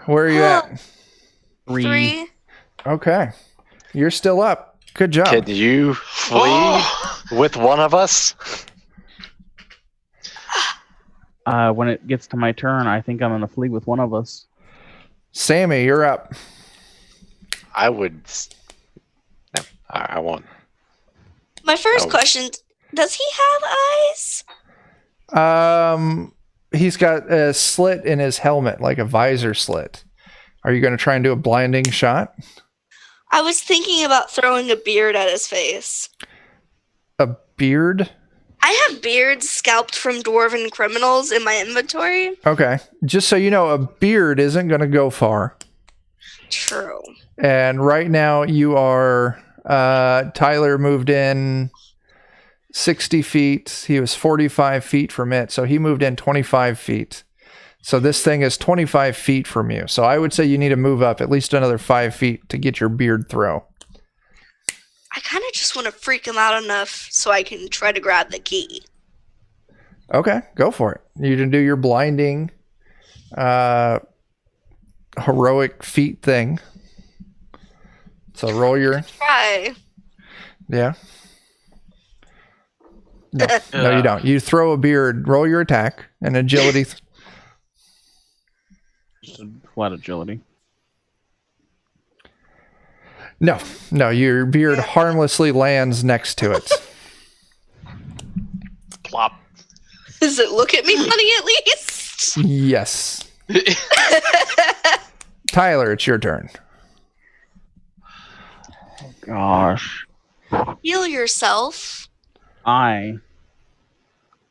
Where are you at? 3. 3. Okay. You're still up. Good job. Can you flee Oh! with one of us? When it gets to my turn, I think I'm gonna flee with one of us. Sammy, you're up. I would. No, I won't. My first Oh. question: does he have eyes? He's got a slit in his helmet, like a visor slit. Are you going to try and do a blinding shot? I was thinking about throwing a beard at his face. A beard? I have beards scalped from dwarven criminals in my inventory. Okay. Just so you know, a beard isn't going to go far. True. And right now you are, Tyler moved in 60 feet. He was 45 feet from it. So he moved in 25 feet. So this thing is 25 feet from you. So I would say you need to move up at least another 5 feet to get your beard throw. I kind of just want to freak him out enough so I can try to grab the key. Okay, go for it. You can do your blinding, heroic feat thing. So roll your... Try. Yeah. No, you don't. You throw a beard, roll your attack, and agility... Just a flat agility. No, your beard harmlessly lands next to it. Plop. Does it look at me funny at least? Yes. Tyler, it's your turn. Gosh. Heal yourself. I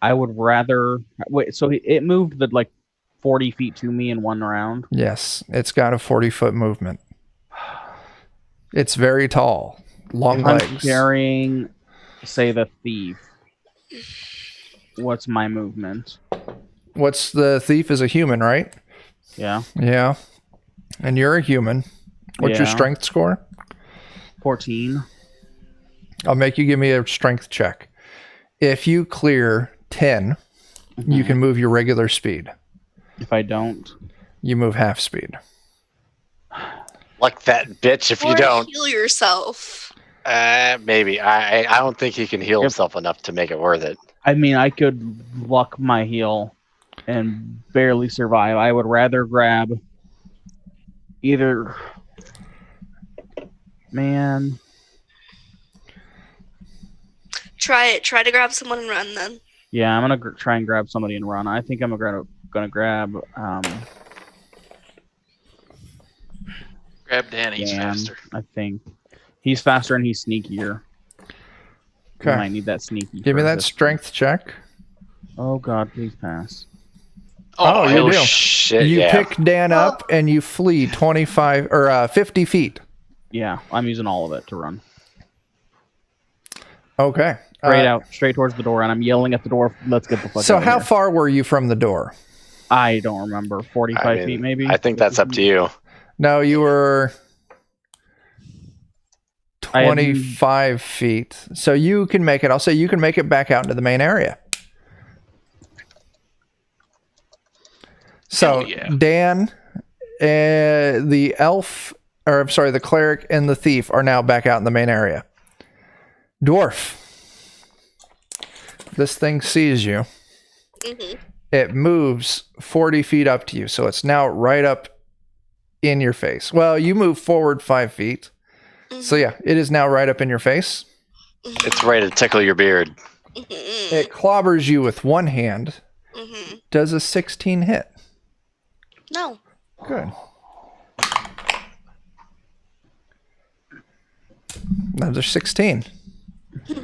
would rather wait. So it moved the 40 feet to me in one round. Yes, it's got a 40-foot movement. It's very tall, long If I'm legs. carrying, say, the thief. What's my movement? What's the thief is a human, right? Yeah, Yeah. And you're a human. What's your Yeah. strength score? 14. I'll make you give me a strength check. If you clear 10, you can move your regular speed. If I don't, You move half speed. Like that bitch if you Or don't. heal yourself. Maybe. I don't think he can heal himself enough to make it worth it. I mean, I could luck my heal and barely survive. I would rather grab either. Man, Try it. Try to grab someone and run then. yeah, I'm gonna try and grab somebody and run. I think I'm gonna grab Grab Danny's Dan, faster. I think he's faster and he's sneakier. Okay. I might need that sneaky. Give me for that this strength check. one. Oh God, please pass. Oh, you Oh do. shit! You yeah. pick Dan up and you flee 25 or 50 feet. Yeah, I'm using all of it to run Okay. straight towards the door, and I'm yelling at the door. Let's get the fuck So out of how here. far were you from the door? I don't remember. 45 I mean, feet, maybe. I think that's up to you. No, you were I had- 25 feet. So you can make it. I'll say you can make it back out into the main area. So Oh, yeah. Dan, the elf, or I'm sorry, the cleric and the thief are now back out in the main area. Dwarf. This thing sees you. Mm-hmm. It moves 40 feet up to you. So it's now right up in your face. Well, you move forward 5 feet. So yeah, it is now right up in your face. It's ready to tickle your beard. Mm-hmm. It clobbers you with one hand. Mm-hmm. Does a 16 hit? No. Good. Another 16.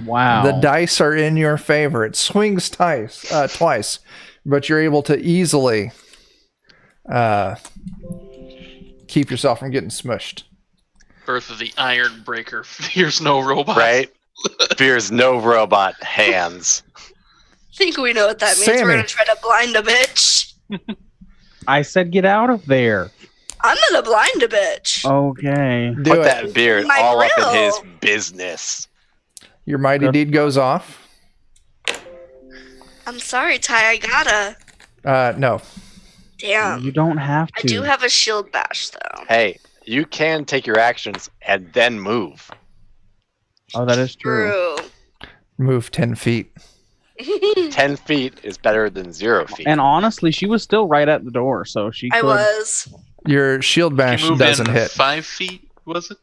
Wow. The dice are in your favor. It swings twice, but you're able to easily keep yourself from getting smushed. Birth of the Iron Breaker fears no robot. Right? Fears no robot hands. I think we know what that means. Sammy. We're gonna try to blind a bitch. I said get out of there. I'm gonna blind a bitch. Okay. Do Put it. that beard My all up in grill. his business. Your mighty deed goes off. I'm sorry, Ty. I gotta. No. Damn. You don't have I to. do have a shield bash though. Hey, you can take your actions and then move. Oh, that is true. Move 10 feet. 10 feet is better than 0 feet. And honestly, she was still right at the door, so she could. I was. Your shield bash You move doesn't in hit. 5 feet, was it?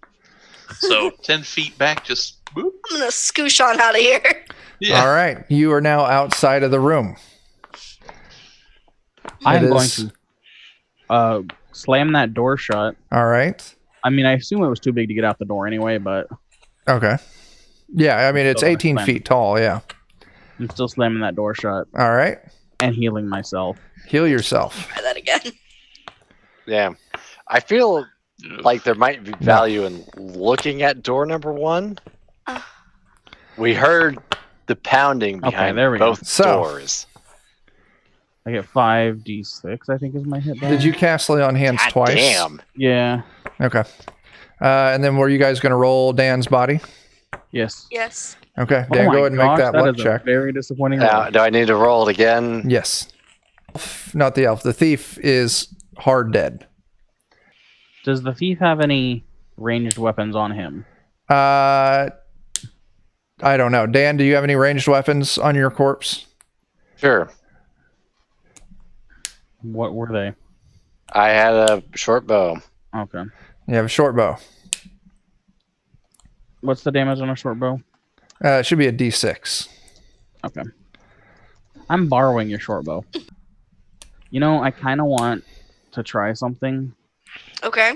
So 10 feet back, just boop. I'm gonna scoosh on out of here. Yeah. All right. You are now outside of the room. I'm It going is- to slam that door shut. All right. I mean, I assume it was too big to get out the door anyway, but Okay. Yeah, I mean, it's Still gonna 18 slam. feet tall. Yeah. I'm still slamming that door shut All right. and healing myself. Heal yourself. Try that again. Yeah. I feel like there might be value in looking at door number 1. We heard the pounding behind there we go. both So- doors. I get 5d6, I think is my hit die. Did you cast Lay on Hands God twice? damn. Yeah. Okay. And then were you guys going to roll Dan's body? Yes. Yes. Okay. Oh Dan, my go ahead and make gosh, that luck is a check. very disappointing Now, roll. do I need to roll it again? Yes. Not the elf. The thief is hard dead. Does the thief have any ranged weapons on him? I don't know. Dan, do you have any ranged weapons on your corpse? Sure. What were they? I had a short bow. Okay. You have a short bow. What's the damage on a short bow? It should be a D6. Okay. I'm borrowing your short bow. You know, I kind of want to try something. Okay.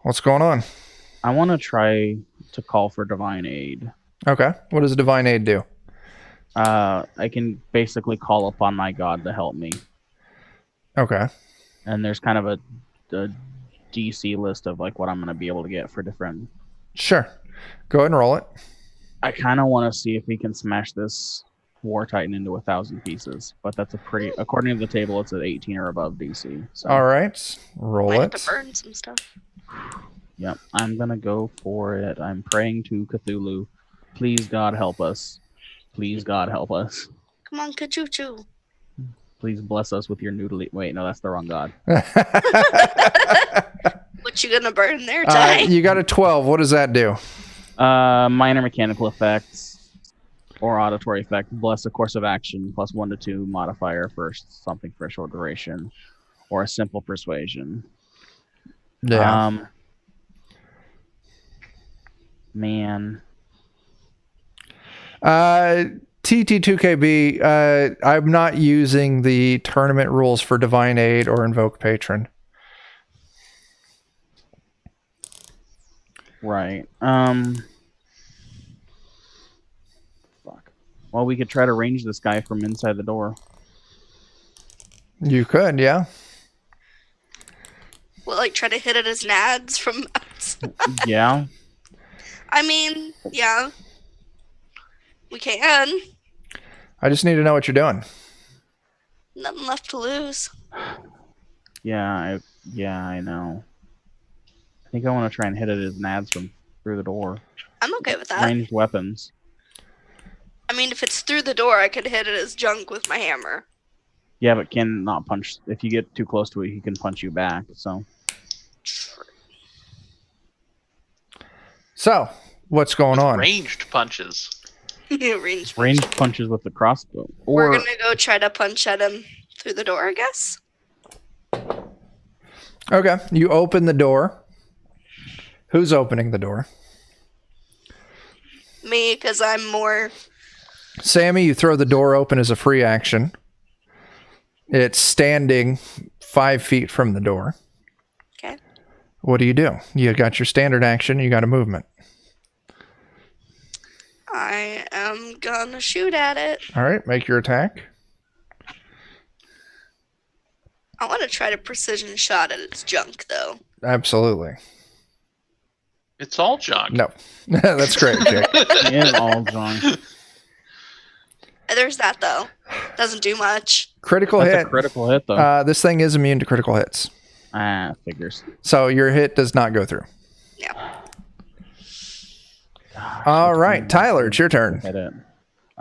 What's going on? I want to try to call for divine aid. Okay. What does a divine aid do? I can basically call upon my god to help me. Okay. And there's kind of a DC list of like what I'm going to be able to get for different. Sure. Go ahead and roll it. I kind of want to see if we can smash this War Titan into 1,000 pieces, but that's a pretty, according to the table, it's at 18 or above DC. So, All right. Roll Might have it. to burn some stuff. yep, I'm gonna go for it. I'm praying to Cthulhu. Please, God, help us. Please, God, help us. Come on, Kachuchu. Please bless us with your noodly. Wait, no, that's the wrong God. What you gonna burn there, Ty? You got a 12. What does that do? Minor mechanical effects or auditory effect. Bless a course of action plus 1 to 2 modifier for something for a short duration, or a simple persuasion. Yeah. Man. TT2KB, I'm not using the tournament rules for Divine Aid or Invoke Patron. Right. Fuck. Well, we could try to range this guy from inside the door. You could, yeah. We'll like try to hit at his nads from outside. Yeah. I mean, yeah. We can. I just need to know what you're doing. Nothing left to lose. Yeah, I know. I think I want to try and hit at his nads from through the door. I'm okay with that. Ranged weapons. I mean, if it's through the door, I could hit at his junk with my hammer. Yeah, but can not punch. If you get too close to it, he can punch you back. So So, what's going on? Ranged punches. ranged punches with the crossbow. We're Or gonna go try to punch at him through the door, I guess. Okay, you open the door. Who's opening the door? Me, because I'm more. Sammy, you throw the door open as a free action. It's standing 5 feet from the door. Okay. What do? You got your standard action, you got a movement. I am gonna shoot at it. All right, make your attack. I want to try to precision shot at its junk, though. Absolutely. It's all junk. No. That's great, Jake. he is all drunk. There's that, though. Doesn't do much. Critical That's hit. a critical hit, though. This thing is immune to critical hits. Figures. So your hit does not go through. Yeah. All right, Tyler, it's your turn. Hit it.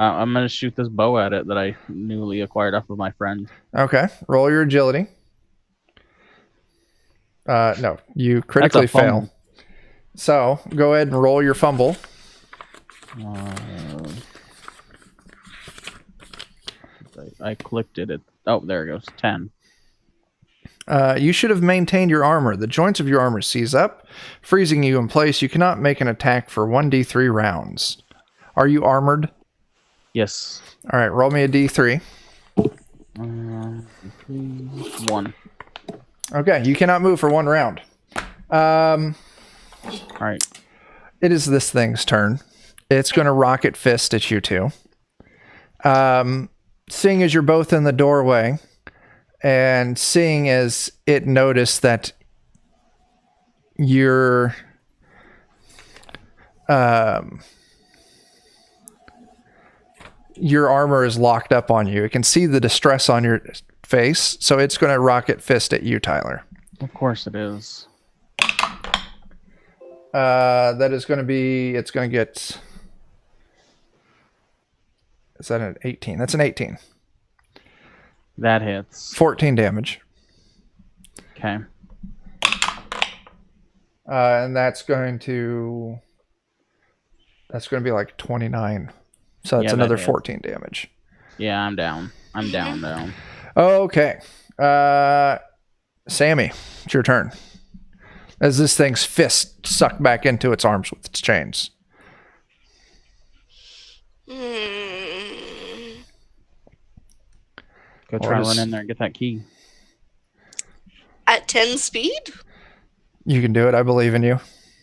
I'm gonna shoot this bow at it that I newly acquired off of my friend. Okay, roll your agility. No, you That's critically a fumble. fail. So go ahead and roll your fumble. I clicked it. Oh, there it goes. 10. You should have maintained your armor. The joints of your armor seize up, freezing you in place. You cannot make an attack for 1d3 rounds. Are you armored? Yes. All right, roll me a d3. 1. Okay, you cannot move for 1 round. All right. It is this thing's turn. It's going to rocket fist at you two. Seeing as you're both in the doorway, and seeing as it noticed that your armor is locked up on you, it can see the distress on your face, so it's going to rocket fist at you, Tyler. Of course it is. That is going to be, it's going to get, is that an 18? That's an 18. That hits. 14 damage. Okay. And that's going to be like 29. So that's Yeah, that another hits. 14 damage. Yeah, I'm down. I'm down. Okay. Sammy, it's your turn. As this thing's fist sucked back into its arms with its chains. Go try and run in there and get that key. At 10 speed? You can do it. I believe in you.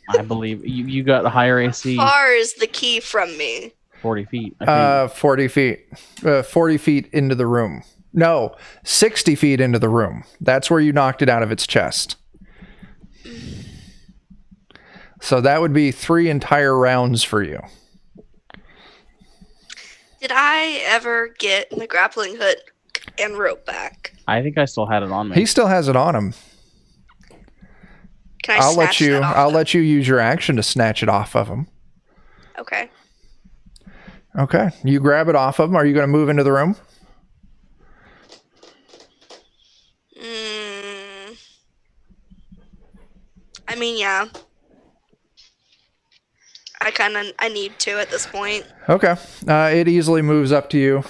I believe you got the higher AC. How far is the key from me? 40 feet. I think. 40 feet. 40 feet into the room. No, 60 feet into the room. That's where you knocked it out of its chest. So that would be 3 entire rounds for you. Did I ever get my grappling hook and rope back? I think I still had it on me. He still has it on him. Can I snatch that off I'll him? let you use your action to snatch it off of him. Okay. Okay. You grab it off of him. Are you going to move into the room? I mean, yeah. I need to at this point. Okay. It easily moves up to you.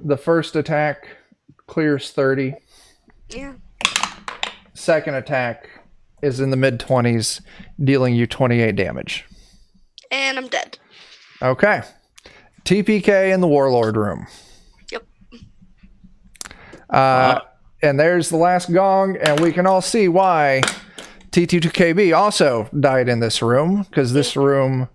The first attack clears 30. Yeah. Second attack is in the mid-20s, dealing you 28 damage. And I'm dead. Okay. TPK in the Warlord room. Yep. And there's the last gong, and we can all see why T22KB also died in this room, because this room...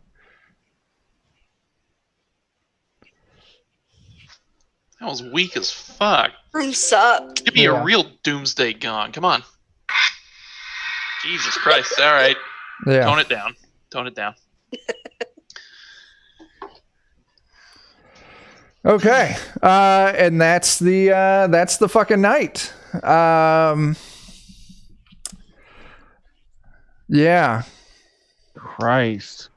That was weak as fuck. Room sucked. Give me Yeah. a real doomsday gong. Come on. Jesus Christ. All right. Yeah. Tone it down. Tone it down. Okay. And that's the fucking night. Yeah. Christ.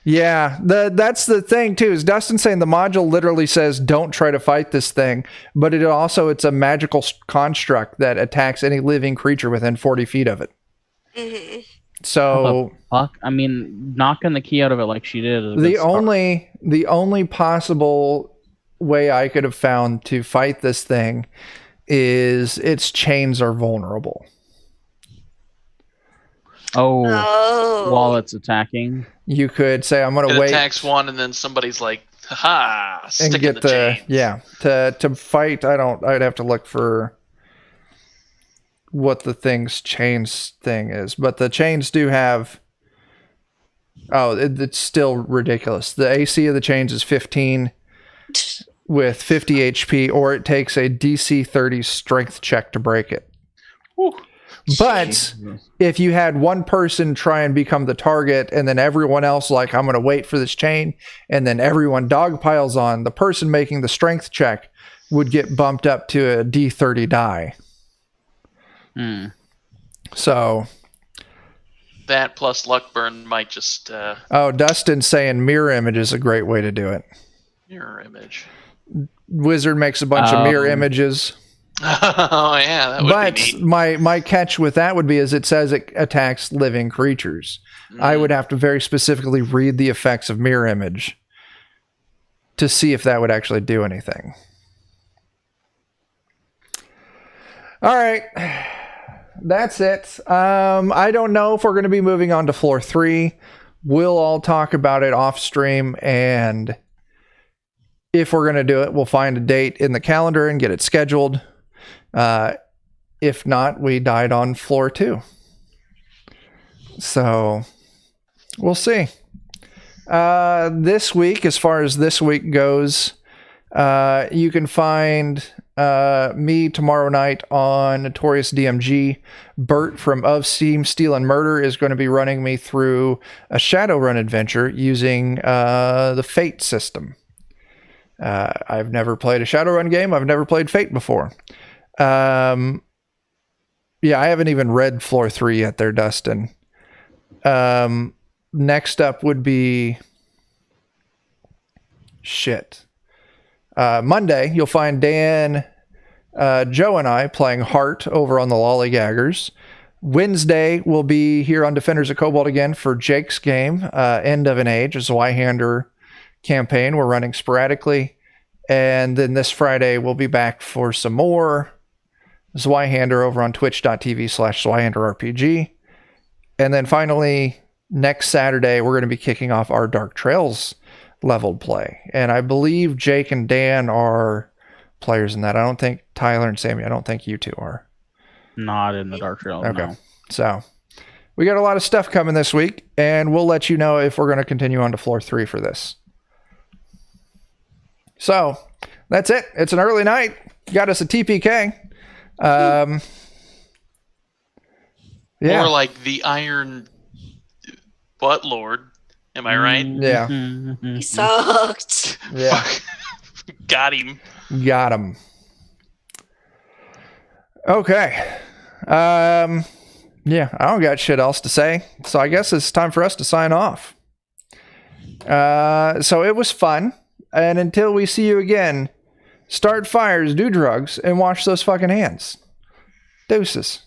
Yeah, that's the thing too. Is Dustin saying the module literally says don't try to fight this thing, but it's a magical construct that attacks any living creature within 40 feet of it. Mm-hmm. So Fuck. I mean, knocking the key out of it like she did. Is a good the start. only possible way I could have found to fight this thing is its chains are vulnerable. Oh, Oh. while it's attacking. You could say I'm going It to wait attacks one, and then somebody's like, "Ha! and Stick in get the chain." to fight. I'd have to look for what the thing's chains thing is, but the chains do have. Oh, it's still ridiculous. The AC of the chains is 15 with 50 HP, or it takes a DC 30 strength check to break it. Whew. But Jesus. if you had one person try and become the target, and then everyone else like, I'm going to wait for this chain, and then everyone dogpiles on, the person making the strength check would get bumped up to a D30 die. Hmm. So that plus luck burn might just Oh, Dustin's saying mirror image is a great way to do it. mirror image. Wizard makes a bunch of mirror images. Oh yeah, that would But be neat. my catch with that would be is it says it attacks living creatures. I would have to very specifically read the effects of mirror image to see if that would actually do anything. All right. That's it. I don't know if we're going to be moving on to floor 3. We'll all talk about it off stream, and if we're going to do it, we'll find a date in the calendar and get it scheduled. If not, we died on floor 2. So we'll see. This week, as far as this week goes, you can find me tomorrow night on Notorious DMG. Bert from Of Steam, Steel, and Murder is going to be running me through a Shadowrun adventure using the Fate system. I've never played a Shadowrun game. I've never played Fate before. Yeah, I haven't even read floor 3 yet there, Dustin. Next up would be Monday, you'll find Dan, Joe, and I playing Heart over on the Lollygaggers. Wednesday, we'll be here on Defenders of Cobalt again for Jake's game, End of an Age, a Zweihander campaign we're running sporadically. And then this Friday, we'll be back for some more Zweihander over on twitch.tv/ZweihanderRPG. And then finally, next Saturday, we're going to be kicking off our Dark Trails leveled play. And I believe Jake and Dan are players in that. I don't think Tyler and Sammy, I don't think you two are. Not in the Dark Trails, Okay. no. So we got a lot of stuff coming this week, and we'll let you know if we're going to continue on to floor 3 for this. So that's it. It's an early night. Got us a TPK. Yeah. More like the Iron Butt Lord. Am I right? Yeah. He sucked. Yeah. Got him. Got him. Okay. Yeah, I don't got shit else to say. So I guess it's time for us to sign off. So it was fun. And until we see you again, start fires, do drugs, and wash those fucking hands. Deuces.